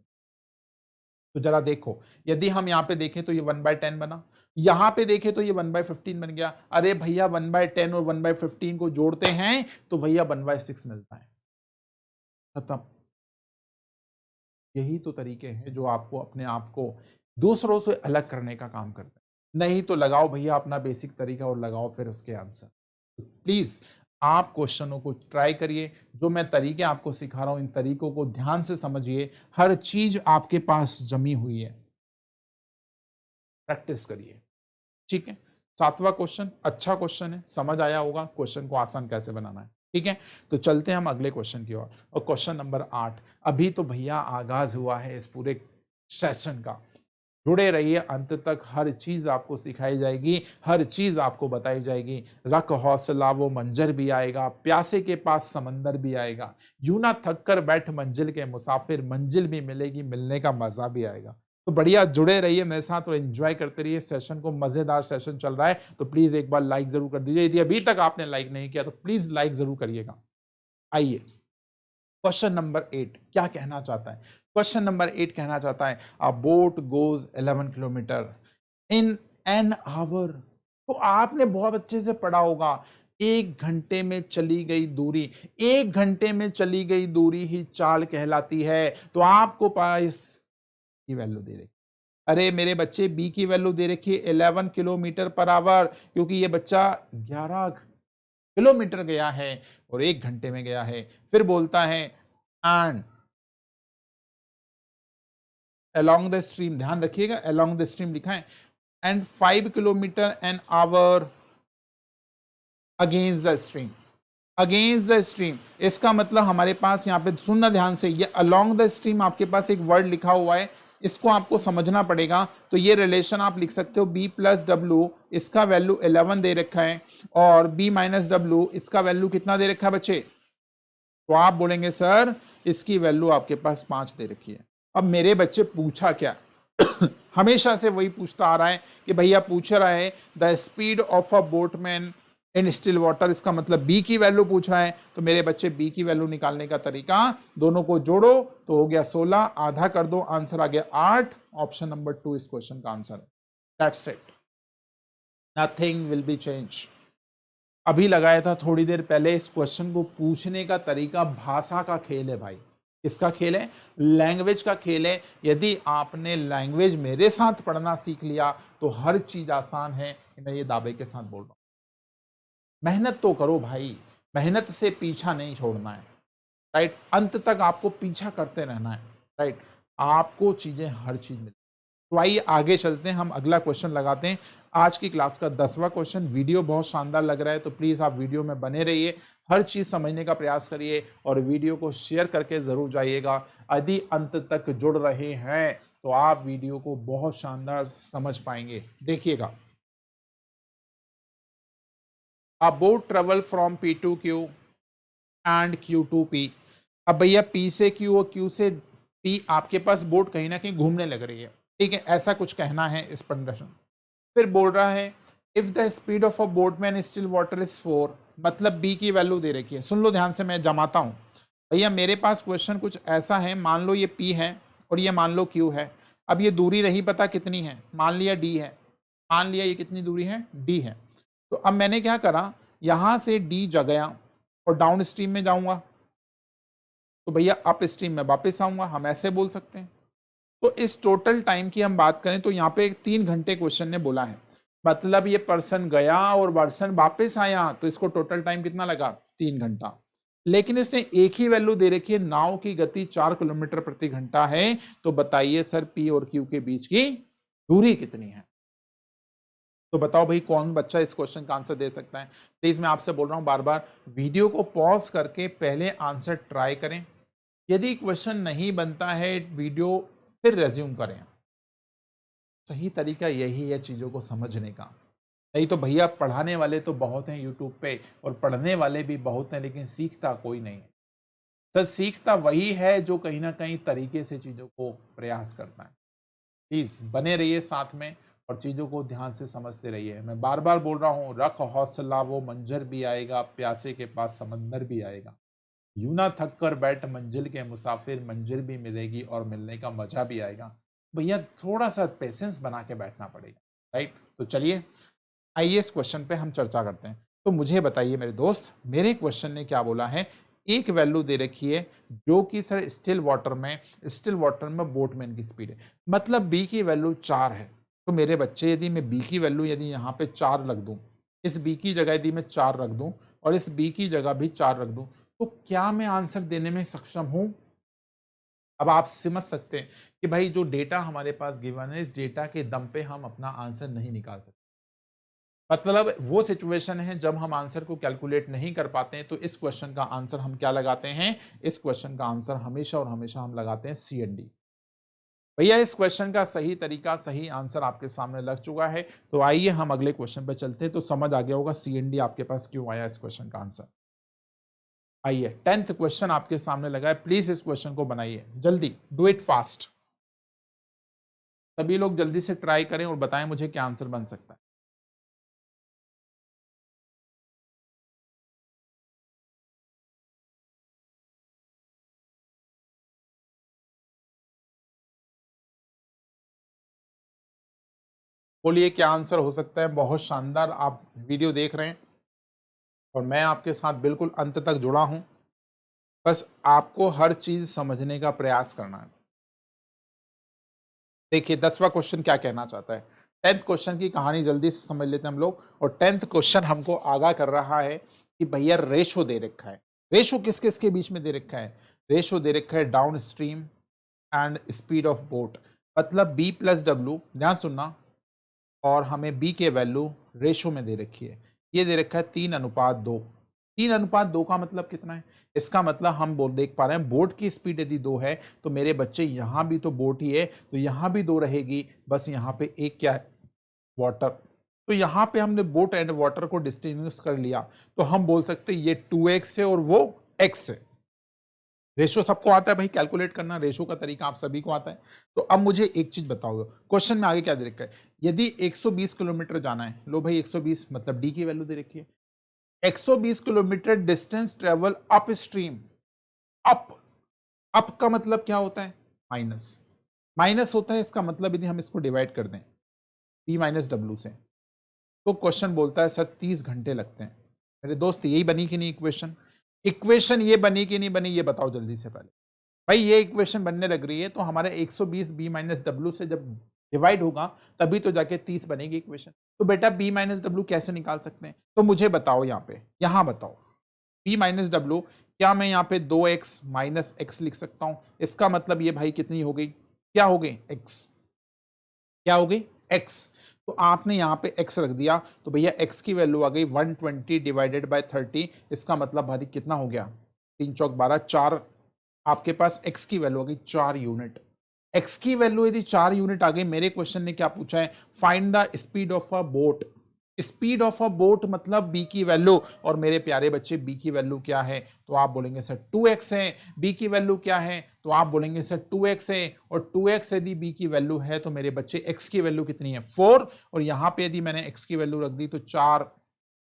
तो जरा देखो, यदि हम यहां पे देखें तो ये 1/10 बना, यहां पे देखें तो ये 1/15 बन गया। अरे भैया 1/10 और 1/15 को जोड़ते हैं तो भैया 1/6 मिलता है। खत्म। यही तो तरीके हैं जो आपको अपने आप को दूसरों से अलग करने का काम करते हैं। नहीं तो लगाओ भैया अपना बेसिक तरीका और लगाओ फिर उसके आंसर। प्लीज आप क्वेश्चनों को ट्राई करिए, जो मैं तरीके आपको सिखा रहा हूं इन तरीकों को ध्यान से समझिए। हर चीज आपके पास जमी हुई है, प्रैक्टिस करिए। ठीक है, 7वां क्वेश्चन अच्छा क्वेश्चन है, समझ आया होगा क्वेश्चन को आसान कैसे बनाना है। ठीक है, तो चलते हैं हम अगले क्वेश्चन की ओर। और क्वेश्चन नंबर 8। अभी तो भैया आगाज हुआ है इस पूरे सेशन का। जुड़े रहिए अंत तक, हर चीज आपको सिखाई जाएगी, हर चीज आपको बताई जाएगी। रख हौसला वो मंजर भी आएगा, प्यासे के पास समंदर भी आएगा। यूं ना थक कर बैठ मंजिल के मुसाफिर, मंजिल भी मिलेगी, मिलने का मजा भी आएगा। तो बढ़िया जुड़े रहिए मेरे साथ और एंजॉय करते रहिए सेशन को। मजेदार सेशन चल रहा है, तो प्लीज एक बार लाइक जरूर कर दीजिए। यदि अभी तक आपने लाइक नहीं किया तो प्लीज लाइक जरूर करिएगा। आइए, क्वेश्चन नंबर 8 क्या कहना चाहता है। क्वेश्चन नंबर 8 कहना चाहता है, अ boat goes 11 kilometre in an hour. तो आपने बहुत अच्छे से पढ़ा होगा, 1 घंटे में चली गई दूरी, 1 घंटे में चली गई दूरी ही चाल कहलाती है। तो आपको पास की वैल्यू दे रखी। अरे मेरे बच्चे, बी की वैल्यू दे रखी है 11 किलोमीटर पर आवर, क्योंकि ये बच्चा 11 किलोमीटर गया है और 1 घंटे में गया है। फिर बोलता है एंड अलोंग द स्ट्रीम, ध्यान रखिएगा अलोंग द स्ट्रीम लिखा है, and 5 kilometre an hour against the stream. Against the stream, इसका मतलब हमारे पास यहाँ पे सुनना ध्यान से, ये अलोंग द स्ट्रीम आपके पास एक वर्ड लिखा हुआ है, इसको आपको समझना पड़ेगा। तो ये रिलेशन आप लिख सकते हो B+W, इसका वैल्यू 11 दे रखा है, और B-W इसका वैल्यू कितना दे रखा है बच्चे। तो आप बोलेंगे सर इसकी वैल्यू आपके पास 5 दे रखी है। अब मेरे बच्चे पूछा क्या हमेशा से वही पूछता आ रहा है कि भैया पूछ रहा है the speed of a boatman in still water, इसका मतलब बी की वैल्यू पूछ रहा है। तो मेरे बच्चे बी की वैल्यू निकालने का तरीका, दोनों को जोड़ो तो हो गया 16, आधा कर दो, आंसर आ गया 8। ऑप्शन नंबर 2 इस क्वेश्चन का आंसर है। That's it, nothing will be change. अभी लगाया था थोड़ी देर पहले, इस क्वेश्चन को पूछने का तरीका भाषा का खेल है भाई। किसका खेल है? लैंग्वेज का खेल है। यदि आपने लैंग्वेज मेरे साथ पढ़ना सीख लिया तो हर चीज आसान है, मैं ये दावे के साथ बोल रहा हूं। मेहनत तो करो भाई, मेहनत से पीछा नहीं छोड़ना है, राइट। अंत तक आपको पीछा करते रहना है, राइट। आपको चीजें हर चीज मिले। तो आइए आगे चलते हैं, हम अगला क्वेश्चन लगाते हैं। आज की क्लास का 10वां क्वेश्चन। वीडियो बहुत शानदार लग रहा है तो प्लीज आप वीडियो में बने रहिए। हर चीज समझने का प्रयास करिए और वीडियो को शेयर करके जरूर जाइएगा। यदि अंत तक जुड़ रहे हैं तो आप वीडियो को बहुत शानदार समझ पाएंगे। देखिएगा, अ boat travel from P to Q and Q to P। अब भैया P से Q और Q से P आपके पास बोट कहीं ना कहीं घूमने लग रही है, ठीक है, ऐसा कुछ कहना है इस प्रश्न। फिर बोल रहा है if the speed of a boatman still water is 4, मतलब बी की वैल्यू दे रखी है। सुन लो ध्यान से, मैं जमाता हूं भैया। मेरे पास क्वेश्चन कुछ ऐसा है, मान लो ये पी है और ये मान लो क्यू है। अब ये दूरी रही पता कितनी है, मान लिया डी है, मान लिया ये कितनी दूरी है, डी है। तो अब मैंने क्या करा, यहां से डी जा गया और डाउन स्ट्रीम में जाऊंगा, तो भैया अप स्ट्रीम में वापस आऊंगा, हम ऐसे बोल सकते हैं। तो इस टोटल टाइम की हम बात करें तो यहाँ पे 3 घंटे क्वेश्चन ने बोला है, मतलब ये पर्सन गया और पर्सन वापस आया, तो इसको टोटल टाइम कितना लगा, 3 घंटा। लेकिन इसने एक ही वैल्यू दे रखी है, नाव की गति 4 किलोमीटर प्रति घंटा है। तो बताइए सर पी और क्यू के बीच की दूरी कितनी है। तो बताओ भाई कौन बच्चा इस क्वेश्चन का आंसर दे सकता है। प्लीज मैं आपसे बोल रहा हूं बार बार, वीडियो को पॉज करके पहले आंसर ट्राई करें। यदि क्वेश्चन नहीं बनता है वीडियो फिर रेज्यूम करें। सही तरीका यही है चीज़ों को समझने का। नहीं तो भैया पढ़ाने वाले तो बहुत हैं यूट्यूब पे और पढ़ने वाले भी बहुत हैं, लेकिन सीखता कोई नहीं है। सर सीखता वही है जो कहीं ना कहीं तरीके से चीज़ों को प्रयास करता है। प्लीज बने रहिए साथ में और चीज़ों को ध्यान से समझते रहिए। मैं बार बार बोल रहा हूँ, रख हौसला वो मंजर भी आएगा, प्यासे के पास समंदर भी आएगा। यूं ना थक कर बैठ मंजिल के मुसाफिर, मंजिल भी मिलेगी और मिलने का मजा भी आएगा। भैया थोड़ा सा पेशेंस बना के बैठना पड़ेगा, राइट। तो चलिए आइए इस क्वेश्चन पे हम चर्चा करते हैं। तो मुझे बताइए मेरे दोस्त, मेरे क्वेश्चन ने क्या बोला है। एक वैल्यू दे रखी है जो कि सर स्टिल वाटर में बोटमैन की स्पीड है, मतलब बी की वैल्यू 4 है। तो मेरे बच्चे यदि मैं बी की वैल्यू यदि यहाँ पे 4 रख दूं, इस बी की जगह यदि मैं 4 रख दूं और इस बी की जगह भी 4 रख दूं, तो क्या मैं आंसर देने में सक्षम हूं। अब आप समझ सकते हैं कि भाई जो डेटा हमारे पास गिवन है, इस डेटा के दम पे हम अपना आंसर नहीं निकाल सकते। मतलब वो सिचुएशन है जब हम आंसर को कैलकुलेट नहीं कर पाते हैं, तो इस क्वेश्चन का आंसर हम क्या लगाते हैं, इस क्वेश्चन का आंसर हमेशा और हमेशा हम लगाते हैं सी एंड डी। भैया इस क्वेश्चन का सही तरीका, सही आंसर आपके सामने लग चुका है। तो आइए हम अगले क्वेश्चन पर चलते हैं। तो समझ आ गया होगा सी एंड डी आपके पास क्यों आया इस क्वेश्चन का आंसर। आइए 10th क्वेश्चन आपके सामने लगा है, प्लीज इस क्वेश्चन को बनाइए जल्दी, डू इट फास्ट। सभी लोग जल्दी से ट्राई करें और बताएं मुझे क्या आंसर बन सकता है। बोलिए क्या आंसर हो सकता है। बहुत शानदार, आप वीडियो देख रहे हैं और मैं आपके साथ बिल्कुल अंत तक जुड़ा हूं। बस आपको हर चीज समझने का प्रयास करना है। देखिए 10वां क्वेश्चन क्या कहना चाहता है। 10th क्वेश्चन की कहानी जल्दी से समझ लेते हैं हम लोग। और 10th क्वेश्चन हमको आगाह कर रहा है कि भैया रेशो दे रखा है। रेशो किस किस के बीच में दे रखा है, रेशो दे रखा है down stream and speed of boat, मतलब बी प्लस डब्ल्यू, ध्यान सुनना। और हमें बी के वैल्यू रेशो में दे रखी है, ये दे रखा है 3:2। 3:2 का मतलब कितना है, इसका मतलब हम बोल देख पा रहे हैं बोट की स्पीड यदि 2 है तो मेरे बच्चे यहाँ भी तो बोट ही है, तो यहाँ भी 2 रहेगी, बस यहाँ पे एक क्या है, वाटर। तो यहाँ पे हमने बोट एंड वाटर को डिस्टिंग्विश कर लिया, तो हम बोल सकते हैं ये 2x है और वो x है। रेशो सबको आता है भाई, कैलकुलेट करना रेशो का तरीका आप सभी को आता है। तो अब मुझे एक चीज बताओ, क्वेश्चन में आगे क्या दे रखा है। यदि 120 किलोमीटर जाना है, लो भाई 120 मतलब डी की वैल्यू दे रखी है। 120 kilometre distance travel up stream. Up, up का मतलब क्या होता है, माइनस। माइनस होता है, इसका मतलब यदि हम इसको डिवाइड कर दें पी माइनस डब्ल्यू से, तो क्वेश्चन बोलता है सर 30 घंटे लगते हैं। मेरे दोस्त यही बनी कि नहीं इक्वेशन, इक्वेशन ये बनी कि नहीं बनी, ये बताओ जल्दी से पहले। भाई ये इक्वेशन बनने लग रही है, तो हमारे 120 बी माइनस डब्ल्यू से जब डिवाइड होगा तभी तो जाके 30 बनेगी इक्वेशन। तो बेटा बी माइनस डब्ल्यू कैसे निकाल सकते हैं, तो मुझे बताओ यहाँ पे, यहाँ बताओ बी माइनस डब्ल्यू, क्या मैं यहाँ पे 2x माइनस एक्स लिख सकता हूँ। इसका मतलब ये भाई कितनी हो गई, क्या हो गई, x, क्या हो गई x। तो तो आपने यहाँ पे x रख दिया, तो भैया x की वैल्यू आ गई 120 डिवाइडेड बाय 30। इसका मतलब भाई कितना हो गया, 3 चौक 12, 4 आपके पास x की वैल्यू आ गई 4 यूनिट। x की वैल्यू यदि 4 यूनिट आ गई, मेरे क्वेश्चन ने क्या पूछा है, find the speed of a boat. Speed of a boat मतलब b की वैल्यू, और मेरे प्यारे बच्चे b की वैल्यू क्या है, तो आप बोलेंगे सर 2x है। b की वैल्यू क्या है, तो आप बोलेंगे सर 2x है, और 2x यदि b की वैल्यू है तो मेरे बच्चे x की वैल्यू कितनी है 4, और यहां पे यदि मैंने x की वैल्यू रख दी तो 4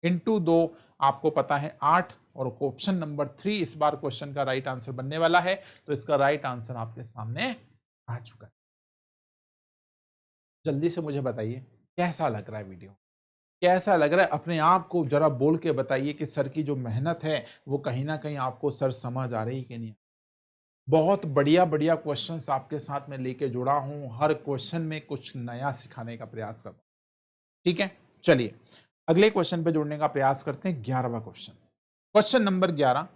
इंटू 2 आपको पता है 8, और ऑप्शन नंबर 3 इस बार क्वेश्चन का राइट आंसर बनने वाला है। तो इसका राइट आंसर आपके सामने आ चुका है। जल्दी से मुझे बताइए कैसा लग रहा है वीडियो, कैसा लग रहा है, अपने आप को जरा बोल के बताइए कि सर की जो मेहनत है वो कहीं ना कहीं आपको सर समझ आ रही कि नहीं। बहुत बढ़िया बढ़िया क्वेश्चंस आपके साथ में लेके जुड़ा हूं, हर क्वेश्चन में कुछ नया सिखाने का प्रयास कर रहा हूं। ठीक है, चलिए अगले क्वेश्चन पे जुड़ने का प्रयास करते हैं। 11वां क्वेश्चन, क्वेश्चन नंबर 11।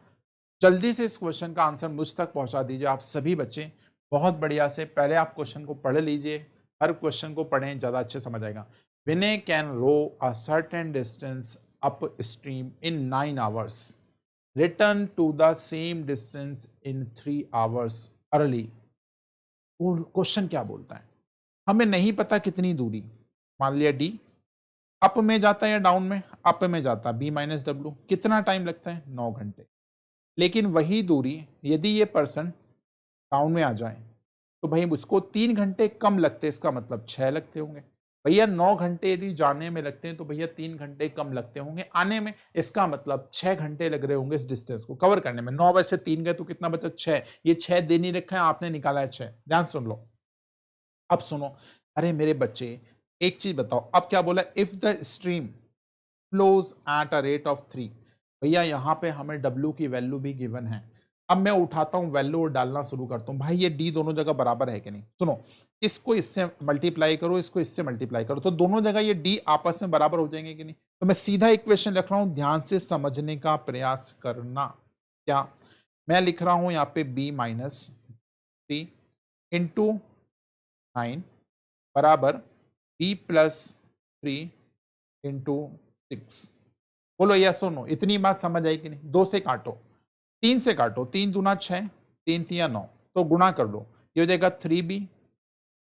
जल्दी से इस क्वेश्चन का आंसर मुझ तक पहुंचा दीजिए आप सभी बच्चे, बहुत बढ़िया से। पहले आप क्वेश्चन को पढ़ लीजिए, हर क्वेश्चन को पढ़ें, ज्यादा अच्छे समझ आएगा। Vinay can row a certain distance upstream in 9 hours, return to the same distance in 3 hours early. वो क्वेश्चन क्या बोलता है, हमें नहीं पता कितनी दूरी, मान लिया डी अप में जाता है या डाउन में, अप में जाता है, बी माइनस डब्ल्यू, कितना टाइम लगता है 9 घंटे। लेकिन वही दूरी यदि ये पर्सन टाउन में आ जाए तो भाई उसको 3 घंटे कम लगते हैं, इसका मतलब 6 लगते होंगे। भैया 9 घंटे यदि जाने में लगते हैं तो भैया 3 घंटे कम लगते होंगे आने में, इसका मतलब 6 घंटे लग रहे होंगे इस डिस्टेंस को कवर करने में। 9 बजे से 3 गए तो कितना बचा 6, ये 6 दे नहीं रखा है, आपने निकाला है 6। ध्यान सुन लो, अब सुनो। अरे मेरे बच्चे एक चीज बताओ, अब क्या बोला, if the stream flows at a rate of 3। भैया यहाँ पे हमें W की वैल्यू भी गिवन है। अब मैं उठाता हूँ वैल्यू और डालना शुरू करता हूँ। भाई ये D दोनों जगह बराबर है कि नहीं, सुनो, इसको इससे मल्टीप्लाई करो, इसको इससे मल्टीप्लाई करो, तो दोनों जगह ये D आपस में बराबर हो जाएंगे कि नहीं। तो मैं सीधा इक्वेशन लिख रहा हूँ, ध्यान से समझने का प्रयास करना। क्या मैं लिख रहा हूँ यहाँ पे B माइनस 3 इंटू 9 बराबर B प्लस 3 इंटू 6। बोलो यस और नो, इतनी बात समझ आई कि नहीं। 2 से काटो, 3 से काटो, 3 दूना 6, 3 तिया 9, तो गुणा कर लो, ये हो जाएगा 3b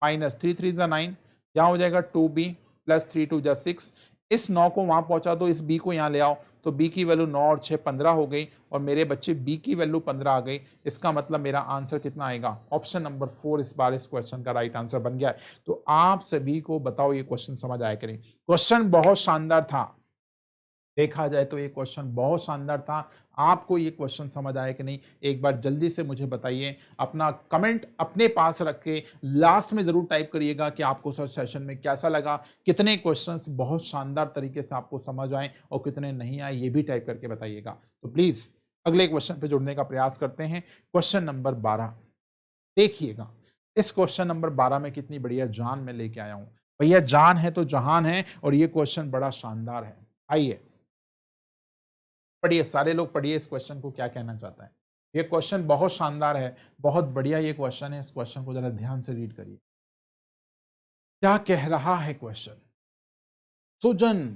माइनस 3 3 9, यहाँ हो जाएगा 2b प्लस 3 2 6। इस 9 को वहां पहुंचा दो, इस b को यहाँ ले आओ, तो b की वैल्यू 9 और 6 15 हो गई, और मेरे बच्चे b की वैल्यू 15 आ गई। इसका मतलब मेरा आंसर कितना आएगा, ऑप्शन नंबर 4 इस बार इस क्वेश्चन का राइट आंसर बन गया है। तो आप सभी को बताओ ये क्वेश्चन समझ आया कि नहीं। क्वेश्चन बहुत शानदार था, देखा जाए तो ये क्वेश्चन बहुत शानदार था। आपको ये क्वेश्चन समझ आया कि नहीं, एक बार जल्दी से मुझे बताइए। अपना कमेंट अपने पास रख के लास्ट में जरूर टाइप करिएगा कि आपको सर सेशन में कैसा लगा, कितने क्वेश्चंस बहुत शानदार तरीके से आपको समझ आए और कितने नहीं आए, ये भी टाइप करके बताइएगा। तो प्लीज अगले क्वेश्चन पे जुड़ने का प्रयास करते हैं। क्वेश्चन नंबर 12 देखिएगा। इस क्वेश्चन नंबर 12 में कितनी बढ़िया जान में लेके आया हूं। भैया जान है तो जहान है, और ये क्वेश्चन बड़ा शानदार है। आइए पढ़िए, सारे लोग पढ़िए इस क्वेश्चन को क्या कहना चाहता है। ये क्वेश्चन बहुत शानदार है, बहुत बढ़िया ये क्वेश्चन है। इस क्वेश्चन को जरा ध्यान से रीड करिए, क्या कह रहा है question. Sujan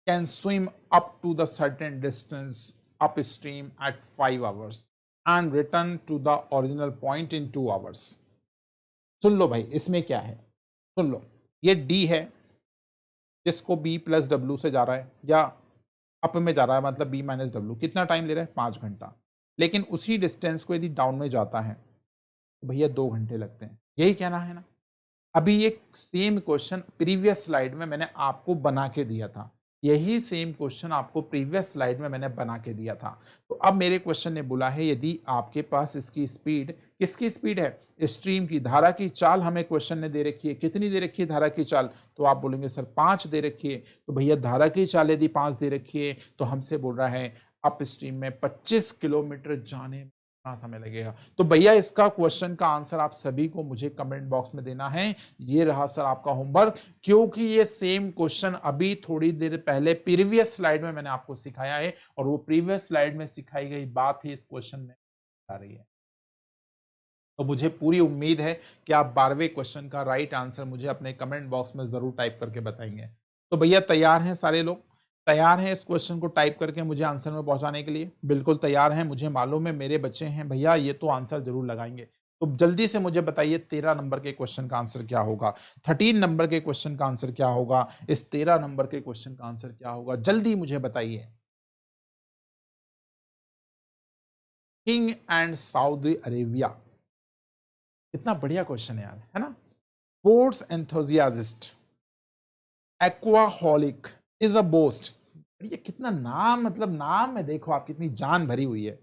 can swim up to the certain distance upstream at 5 hours and return to the original point in 2 hours। सुन लो भाई इसमें क्या है, सुन लो, ये D है जिसको B प्लस डब्ल्यू से जा रहा है, या अप में जा रहा है, मतलब B माइनस डब्ल्यू, कितना टाइम ले रहा है 5 घंटा। लेकिन उसी डिस्टेंस को यदि डाउन में जाता है तो भैया 2 घंटे लगते हैं, यही कहना है ना। अभी ये सेम क्वेश्चन प्रीवियस स्लाइड में मैंने आपको बना के दिया था, यही सेम क्वेश्चन आपको प्रीवियस स्लाइड में मैंने बना के दिया था। तो अब मेरे क्वेश्चन ने बोला है यदि आपके पास इसकी स्पीड, किसकी स्पीड है, स्ट्रीम की, धारा की चाल हमें क्वेश्चन ने दे रखी है, कितनी दे रखी है धारा की चाल, तो आप बोलेंगे सर 5 दे रखी है। तो भैया धारा की चाल यदि 5 दे रखी है तो हमसे बोल रहा है अप स्ट्रीम में 25 किलोमीटर जाने में कितना समय लगेगा। तो भैया इसका क्वेश्चन का आंसर आप सभी को मुझे कमेंट बॉक्स में देना है। ये रहा सर आपका होमवर्क, क्योंकि ये सेम क्वेश्चन अभी थोड़ी देर पहले प्रीवियस स्लाइड में मैंने आपको सिखाया है, और वो प्रीवियस स्लाइड में सिखाई गई बात ही इस क्वेश्चन में आ रही है। तो मुझे पूरी उम्मीद है कि आप 12वें क्वेश्चन का राइट आंसर मुझे अपने कमेंट बॉक्स में जरूर टाइप करके बताएंगे। तो भैया तैयार हैं सारे लोग? तैयार हैं इस क्वेश्चन को टाइप करके मुझे आंसर में पहुंचाने के लिए? बिल्कुल तैयार हैं, मुझे मालूम है मेरे बच्चे हैं भैया, ये तो आंसर जरूर लगाएंगे। तो जल्दी से मुझे बताइए 13 नंबर के क्वेश्चन का आंसर क्या होगा, 13 नंबर के क्वेश्चन का आंसर क्या होगा, इस 13 नंबर के क्वेश्चन का आंसर क्या होगा, जल्दी मुझे बताइए। किंग एंड सऊदी अरेबिया, कितना बढ़िया क्वेश्चन है यार, है ना? Sports enthusiast, aquaholic, is a boast. ये कितना नाम, मतलब नाम में देखो आप कितनी जान भरी हुई है।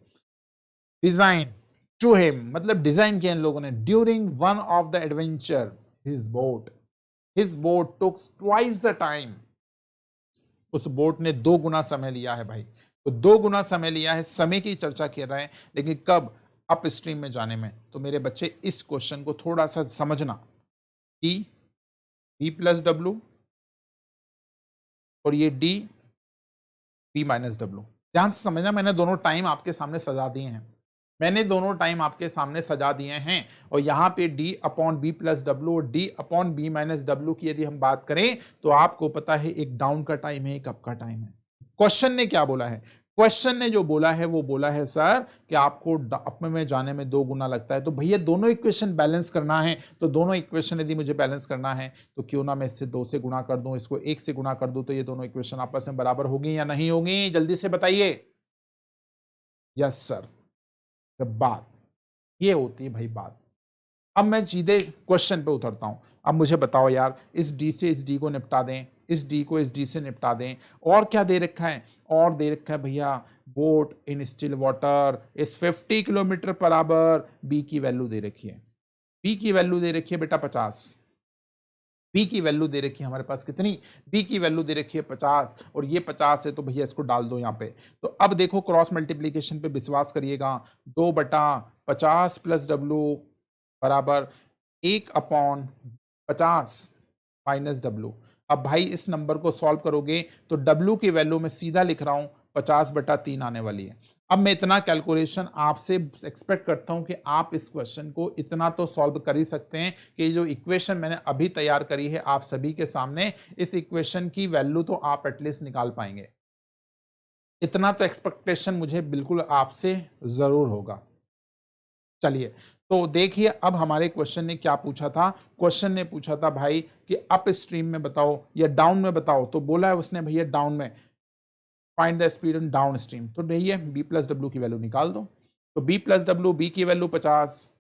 डिजाइन टू हिम, मतलब डिजाइन किया इन लोगों ने। During one of the adventure his boat took twice the time, उस बोट ने 2 गुना समय लिया है भाई। तो 2 गुना समय लिया है, समय की चर्चा कर रहे हैं, लेकिन कब? अप स्ट्रीम में जाने में। तो मेरे बच्चे इस क्वेश्चन को थोड़ा सा समझना कि बी प्लस डब्ल्यू और ये डी बी माइनस डब्ल्यू, ध्यान से समझना। मैंने दोनों टाइम आपके सामने सजा दिए हैं, मैंने दोनों टाइम आपके सामने सजा दिए हैं। और यहाँ पे D upon B plus W और D upon B minus W की यदि हम बात करें तो आपको पता है एक डाउन का टाइम है, एक अप का टाइम है। क्वेश्चन ने क्या बोला है? क्वेश्चन ने जो बोला है वो बोला है सर कि आपको अप में जाने में 2 गुना लगता है। तो भैया दोनों इक्वेशन बैलेंस करना है, तो दोनों इक्वेशन यदि मुझे बैलेंस करना है तो क्यों ना मैं इससे 2 से गुणा कर दूं, इसको 1 से गुणा कर दूं, तो ये दोनों इक्वेशन आपस में बराबर होगी या नहीं होगी? जल्दी से बताइए। Yes sir. जब बात ये होती है भाई बात। अब मैं सीधे क्वेश्चन पे उतरता हूं। अब मुझे बताओ यार, इस डी से इस डी को निपटा दें, इस डी को इस डी से निपटा दें, और क्या दे रखा है? और दे रखा है भैया बोट इन स्टिल वाटर इस 50 किलोमीटर पर आवर। बी की वैल्यू दे रखी है, बी की वैल्यू दे रखी है बेटा 50। बी की वैल्यू दे रखी है हमारे पास कितनी? बी की वैल्यू दे रखी है 50, और ये 50 है तो भैया इसको डाल दो यहाँ पे। तो अब देखो क्रॉस मल्टीप्लीकेशन पे विश्वास करिएगा, 2/50 प्लस डब्ल्यू बराबर 1/50 माइनस डब्ल्यू। अब भाई इस नंबर को सॉल्व करोगे तो डब्ल्यू की वैल्यू में सीधा लिख रहा हूं 50/3 आने वाली है। अब मैं इतना कैलकुलेशन आपसे एक्सपेक्ट करता हूं कि आप इस क्वेश्चन को इतना तो सॉल्व कर ही सकते हैं कि जो इक्वेशन मैंने अभी तैयार करी है आप सभी के सामने, इस इक्वेशन की वैल्यू तो आप एटलीस्ट निकाल पाएंगे। इतना तो एक्सपेक्टेशन मुझे बिल्कुल आपसे जरूर होगा। चलिए, तो देखिए अब हमारे क्वेश्चन ने क्या पूछा था। क्वेश्चन ने पूछा था भाई कि अप स्ट्रीम में बताओ या डाउन में बताओ। तो बोला है उसने भैया डाउन में, find the speed in down stream. तो भैया बी प्लस डब्ल्यू की वैल्यू निकाल दो। तो बी प्लस डब्ल्यू, बी की वैल्यू 50,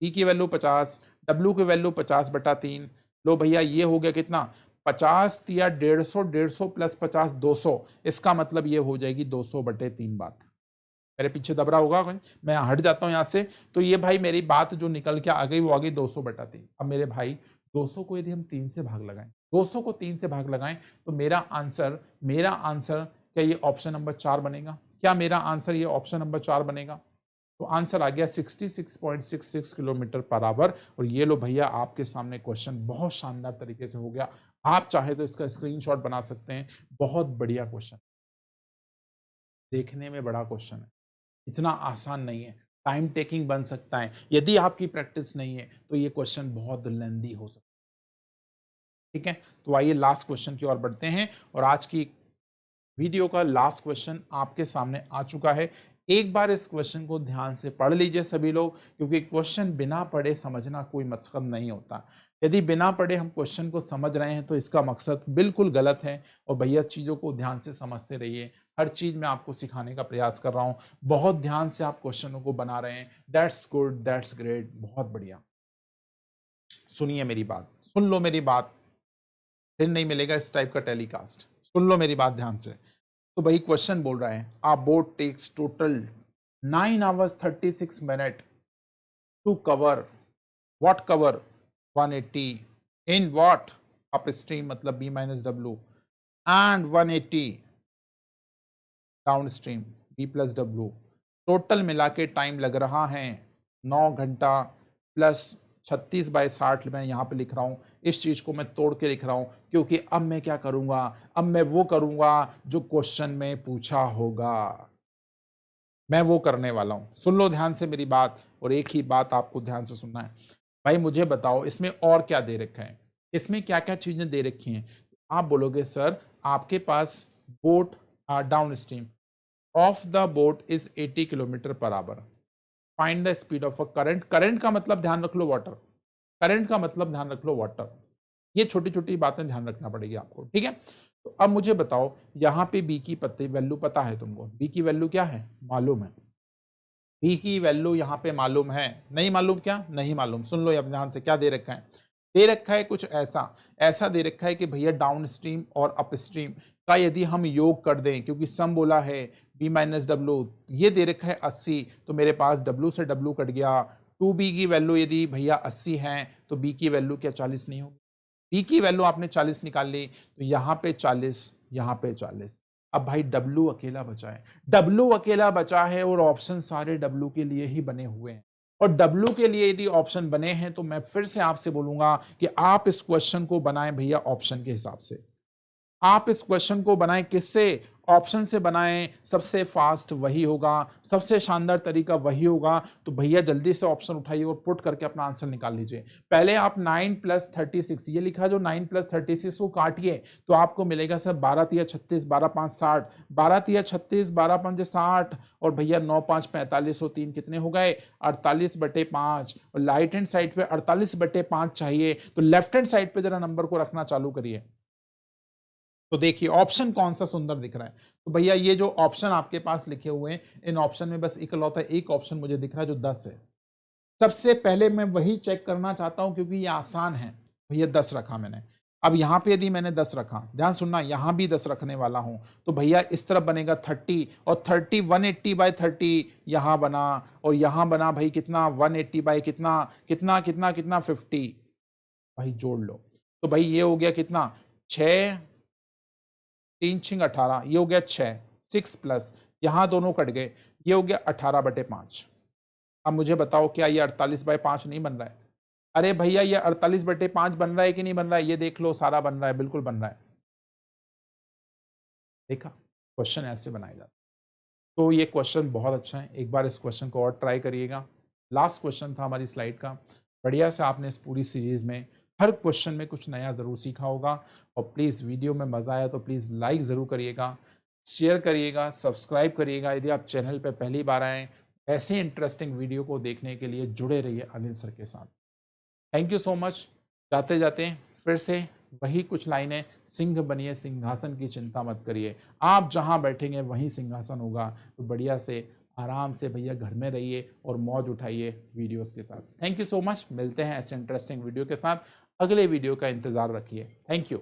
बी की वैल्यू 50, डब्ल्यू की वैल्यू 50/3। लो भैया ये हो गया कितना? 50 या 150, 150 प्लस 50 200। इसका मतलब ये हो जाएगी 200/3 बात। मेरे पीछे दबरा होगा कोई? मैं हट जाता हूं यहां से। तो ये भाई मेरी बात जो निकल के आ गई वो आ गई 200/3। अब मेरे भाई 200 को यदि हम 3 से भाग लगाएं, 200 को 3 से भाग लगाएं तो मेरा आंसर क्या ये ऑप्शन नंबर 4 बनेगा? क्या मेरा आंसर ये ऑप्शन नंबर 4 बनेगा? तो आंसर आ गया 66.66 किलोमीटर पर आवर। और ये लो भैया आपके सामने क्वेश्चन बहुत शानदार तरीके से हो गया। आप चाहे तो इसका स्क्रीनशॉट बना सकते हैं। बहुत बढ़िया क्वेश्चन, देखने में बड़ा क्वेश्चन है, इतना आसान नहीं है, टाइम टेकिंग बन सकता है। यदि आपकी प्रैक्टिस नहीं है तो ये क्वेश्चन बहुत लेंदी हो सकता है। ठीक है, तो आइए लास्ट क्वेश्चन की ओर बढ़ते हैं। और आज की वीडियो का लास्ट क्वेश्चन आपके सामने आ चुका है। एक बार इस क्वेश्चन को ध्यान से पढ़ लीजिए सभी लोग, क्योंकि क्वेश्चन बिना पढ़े समझना कोई मकसद नहीं होता। यदि बिना पढ़े हम क्वेश्चन को समझ रहे हैं तो इसका मकसद बिल्कुल गलत है। और भैया चीज़ों को ध्यान से समझते रहिए, हर चीज़ में आपको सिखाने का प्रयास कर रहा हूँ। बहुत ध्यान से आप क्वेश्चनों को बना रहे हैं, दैट्स गुड, दैट्स ग्रेट, बहुत बढ़िया। सुनिए मेरी बात, सुन लो मेरी बात, फिर नहीं मिलेगा इस टाइप का टेलीकास्ट। सुन लो मेरी बात ध्यान से। तो भाई क्वेश्चन बोल रहा है a boat takes total 9 hours 36 minutes to cover what cover 180 in what upstream, मतलब B minus W, and 180 downstream B plus W. Total मिला के टाइम लग रहा है 9 घंटा प्लस 36/60 मैं यहाँ पे लिख रहा हूँ। इस चीज को मैं तोड़ के लिख रहा हूँ क्योंकि अब मैं क्या करूंगा, अब मैं वो करूंगा जो क्वेश्चन में पूछा होगा, मैं वो करने वाला हूं। सुन लो ध्यान से मेरी बात, और एक ही बात आपको ध्यान से सुनना है। भाई मुझे बताओ इसमें और क्या दे रखा है, इसमें क्या क्या चीजें दे रखी हैं। आप बोलोगे सर आपके पास boat downstream of the boat is 80 kilometre per hour, find the speed of a current. Current का मतलब ध्यान रख लो वाटर, करंट का मतलब ध्यान रख लो वाटर। ये छोटी छोटी बातें ध्यान रखना पड़ेगी आपको, ठीक है। तो अब मुझे बताओ यहाँ पे बी की पत्ते वैल्यू पता है तुमको, बी की वैल्यू क्या है मालूम है, बी की वैल्यू यहाँ पे मालूम है, नहीं मालूम, क्या नहीं मालूम, सुन लो अब ध्यान से क्या दे रखा है। दे रखा है कुछ ऐसा, ऐसा दे रखा है कि भैया डाउन स्ट्रीम और अप स्ट्रीम का यदि हम योग कर दें, क्योंकि सम बोला है बी माइनस डब्ल्यू, ये दे रखा है 80, तो मेरे पास डब्ल्यू से डब्ल्यू कट गया, 2b की वैल्यू यदि भैया 80 है तो b की वैल्यू क्या 40 नहीं होगी, b की वैल्यू आपने 40 निकाल ली, तो यहाँ पे 40, यहाँ पे 40। अब भाई W अकेला बचा है, W अकेला बचा है और ऑप्शन सारे W के लिए ही बने हुए हैं। और W के लिए यदि ऑप्शन बने हैं तो मैं फिर से आपसे बोलूंगा कि आप इस क्वेश्चन को बनाएं भैया ऑप्शन के हिसाब से। आप इस क्वेश्चन को बनाएं किससे, ऑप्शन से बनाएं, सबसे फास्ट वही होगा, सबसे शानदार तरीका वही होगा। तो भैया जल्दी से ऑप्शन उठाइए और पुट करके अपना आंसर निकाल लीजिए। पहले आप 9 प्लस 36, ये लिखा जो 9 प्लस 36 को काटिए तो आपको मिलेगा सर 12 तिया 36, 12 5 60, 12 तिया 36, 12 5 60, और भैया 9 5 45 और 3 कितने हो गए 48/5, और राइट हैंड साइड पे 48/5 चाहिए, तो लेफ्ट हैंड साइड पे जरा नंबर को रखना चालू करिए। तो देखिए ऑप्शन कौन सा सुंदर दिख रहा है, तो भैया ये जो ऑप्शन आपके पास लिखे हुए हैं इन ऑप्शन में बस इकलौता एक ऑप्शन मुझे दिख रहा है जो 10 है। सबसे पहले मैं वही चेक करना चाहता हूं क्योंकि ये आसान है, भैया 10 रखा मैंने। अब यहां पे यदि मैंने 10 रखा, ध्यान सुनना, यहां भी 10 रखने वाला हूं, तो भैया इस तरफ बनेगा 30, और 30 180/30 यहां बना, और यहां बना भाई कितना 180 कितना कितना कितना कितना 50, भाई जोड़ लो। तो भाई ये हो गया कितना 6, 3 6 18, ये हो गया 6, 6 प्लस यहां दोनों कट गए, ये हो गया 18/5। अब मुझे बताओ क्या ये 48/5 नहीं बन रहा है? अरे भैया ये 48/5 बन रहा है कि नहीं बन रहा है, ये देख लो, सारा बन रहा है, बिल्कुल बन रहा है। देखा, क्वेश्चन ऐसे बनाए जाते। तो ये क्वेश्चन बहुत अच्छा है, एक बार इस क्वेश्चन को और ट्राई करिएगा। लास्ट क्वेश्चन था हमारी स्लाइड का। बढ़िया से आपने इस पूरी सीरीज में हर क्वेश्चन में कुछ नया जरूर सीखा होगा, और प्लीज वीडियो में मजा आया तो प्लीज लाइक जरूर करिएगा, शेयर करिएगा, सब्सक्राइब करिएगा यदि आप चैनल पे पहली बार आए। ऐसे इंटरेस्टिंग वीडियो को देखने के लिए जुड़े रहिए अनिल सर के साथ। Thank you so much. जाते जाते फिर से वही कुछ लाइनें, सिंह बनिए सिंहासन की चिंता मत करिए, आप जहां बैठेंगे वहीं सिंहासन होगा। तो बढ़िया से आराम से भैया घर में रहिए और मौज उठाइए वीडियोस के साथ। थैंक यू सो मच, मिलते हैं ऐसे इंटरेस्टिंग वीडियो के साथ, अगले वीडियो का इंतजार रखिए। Thank you.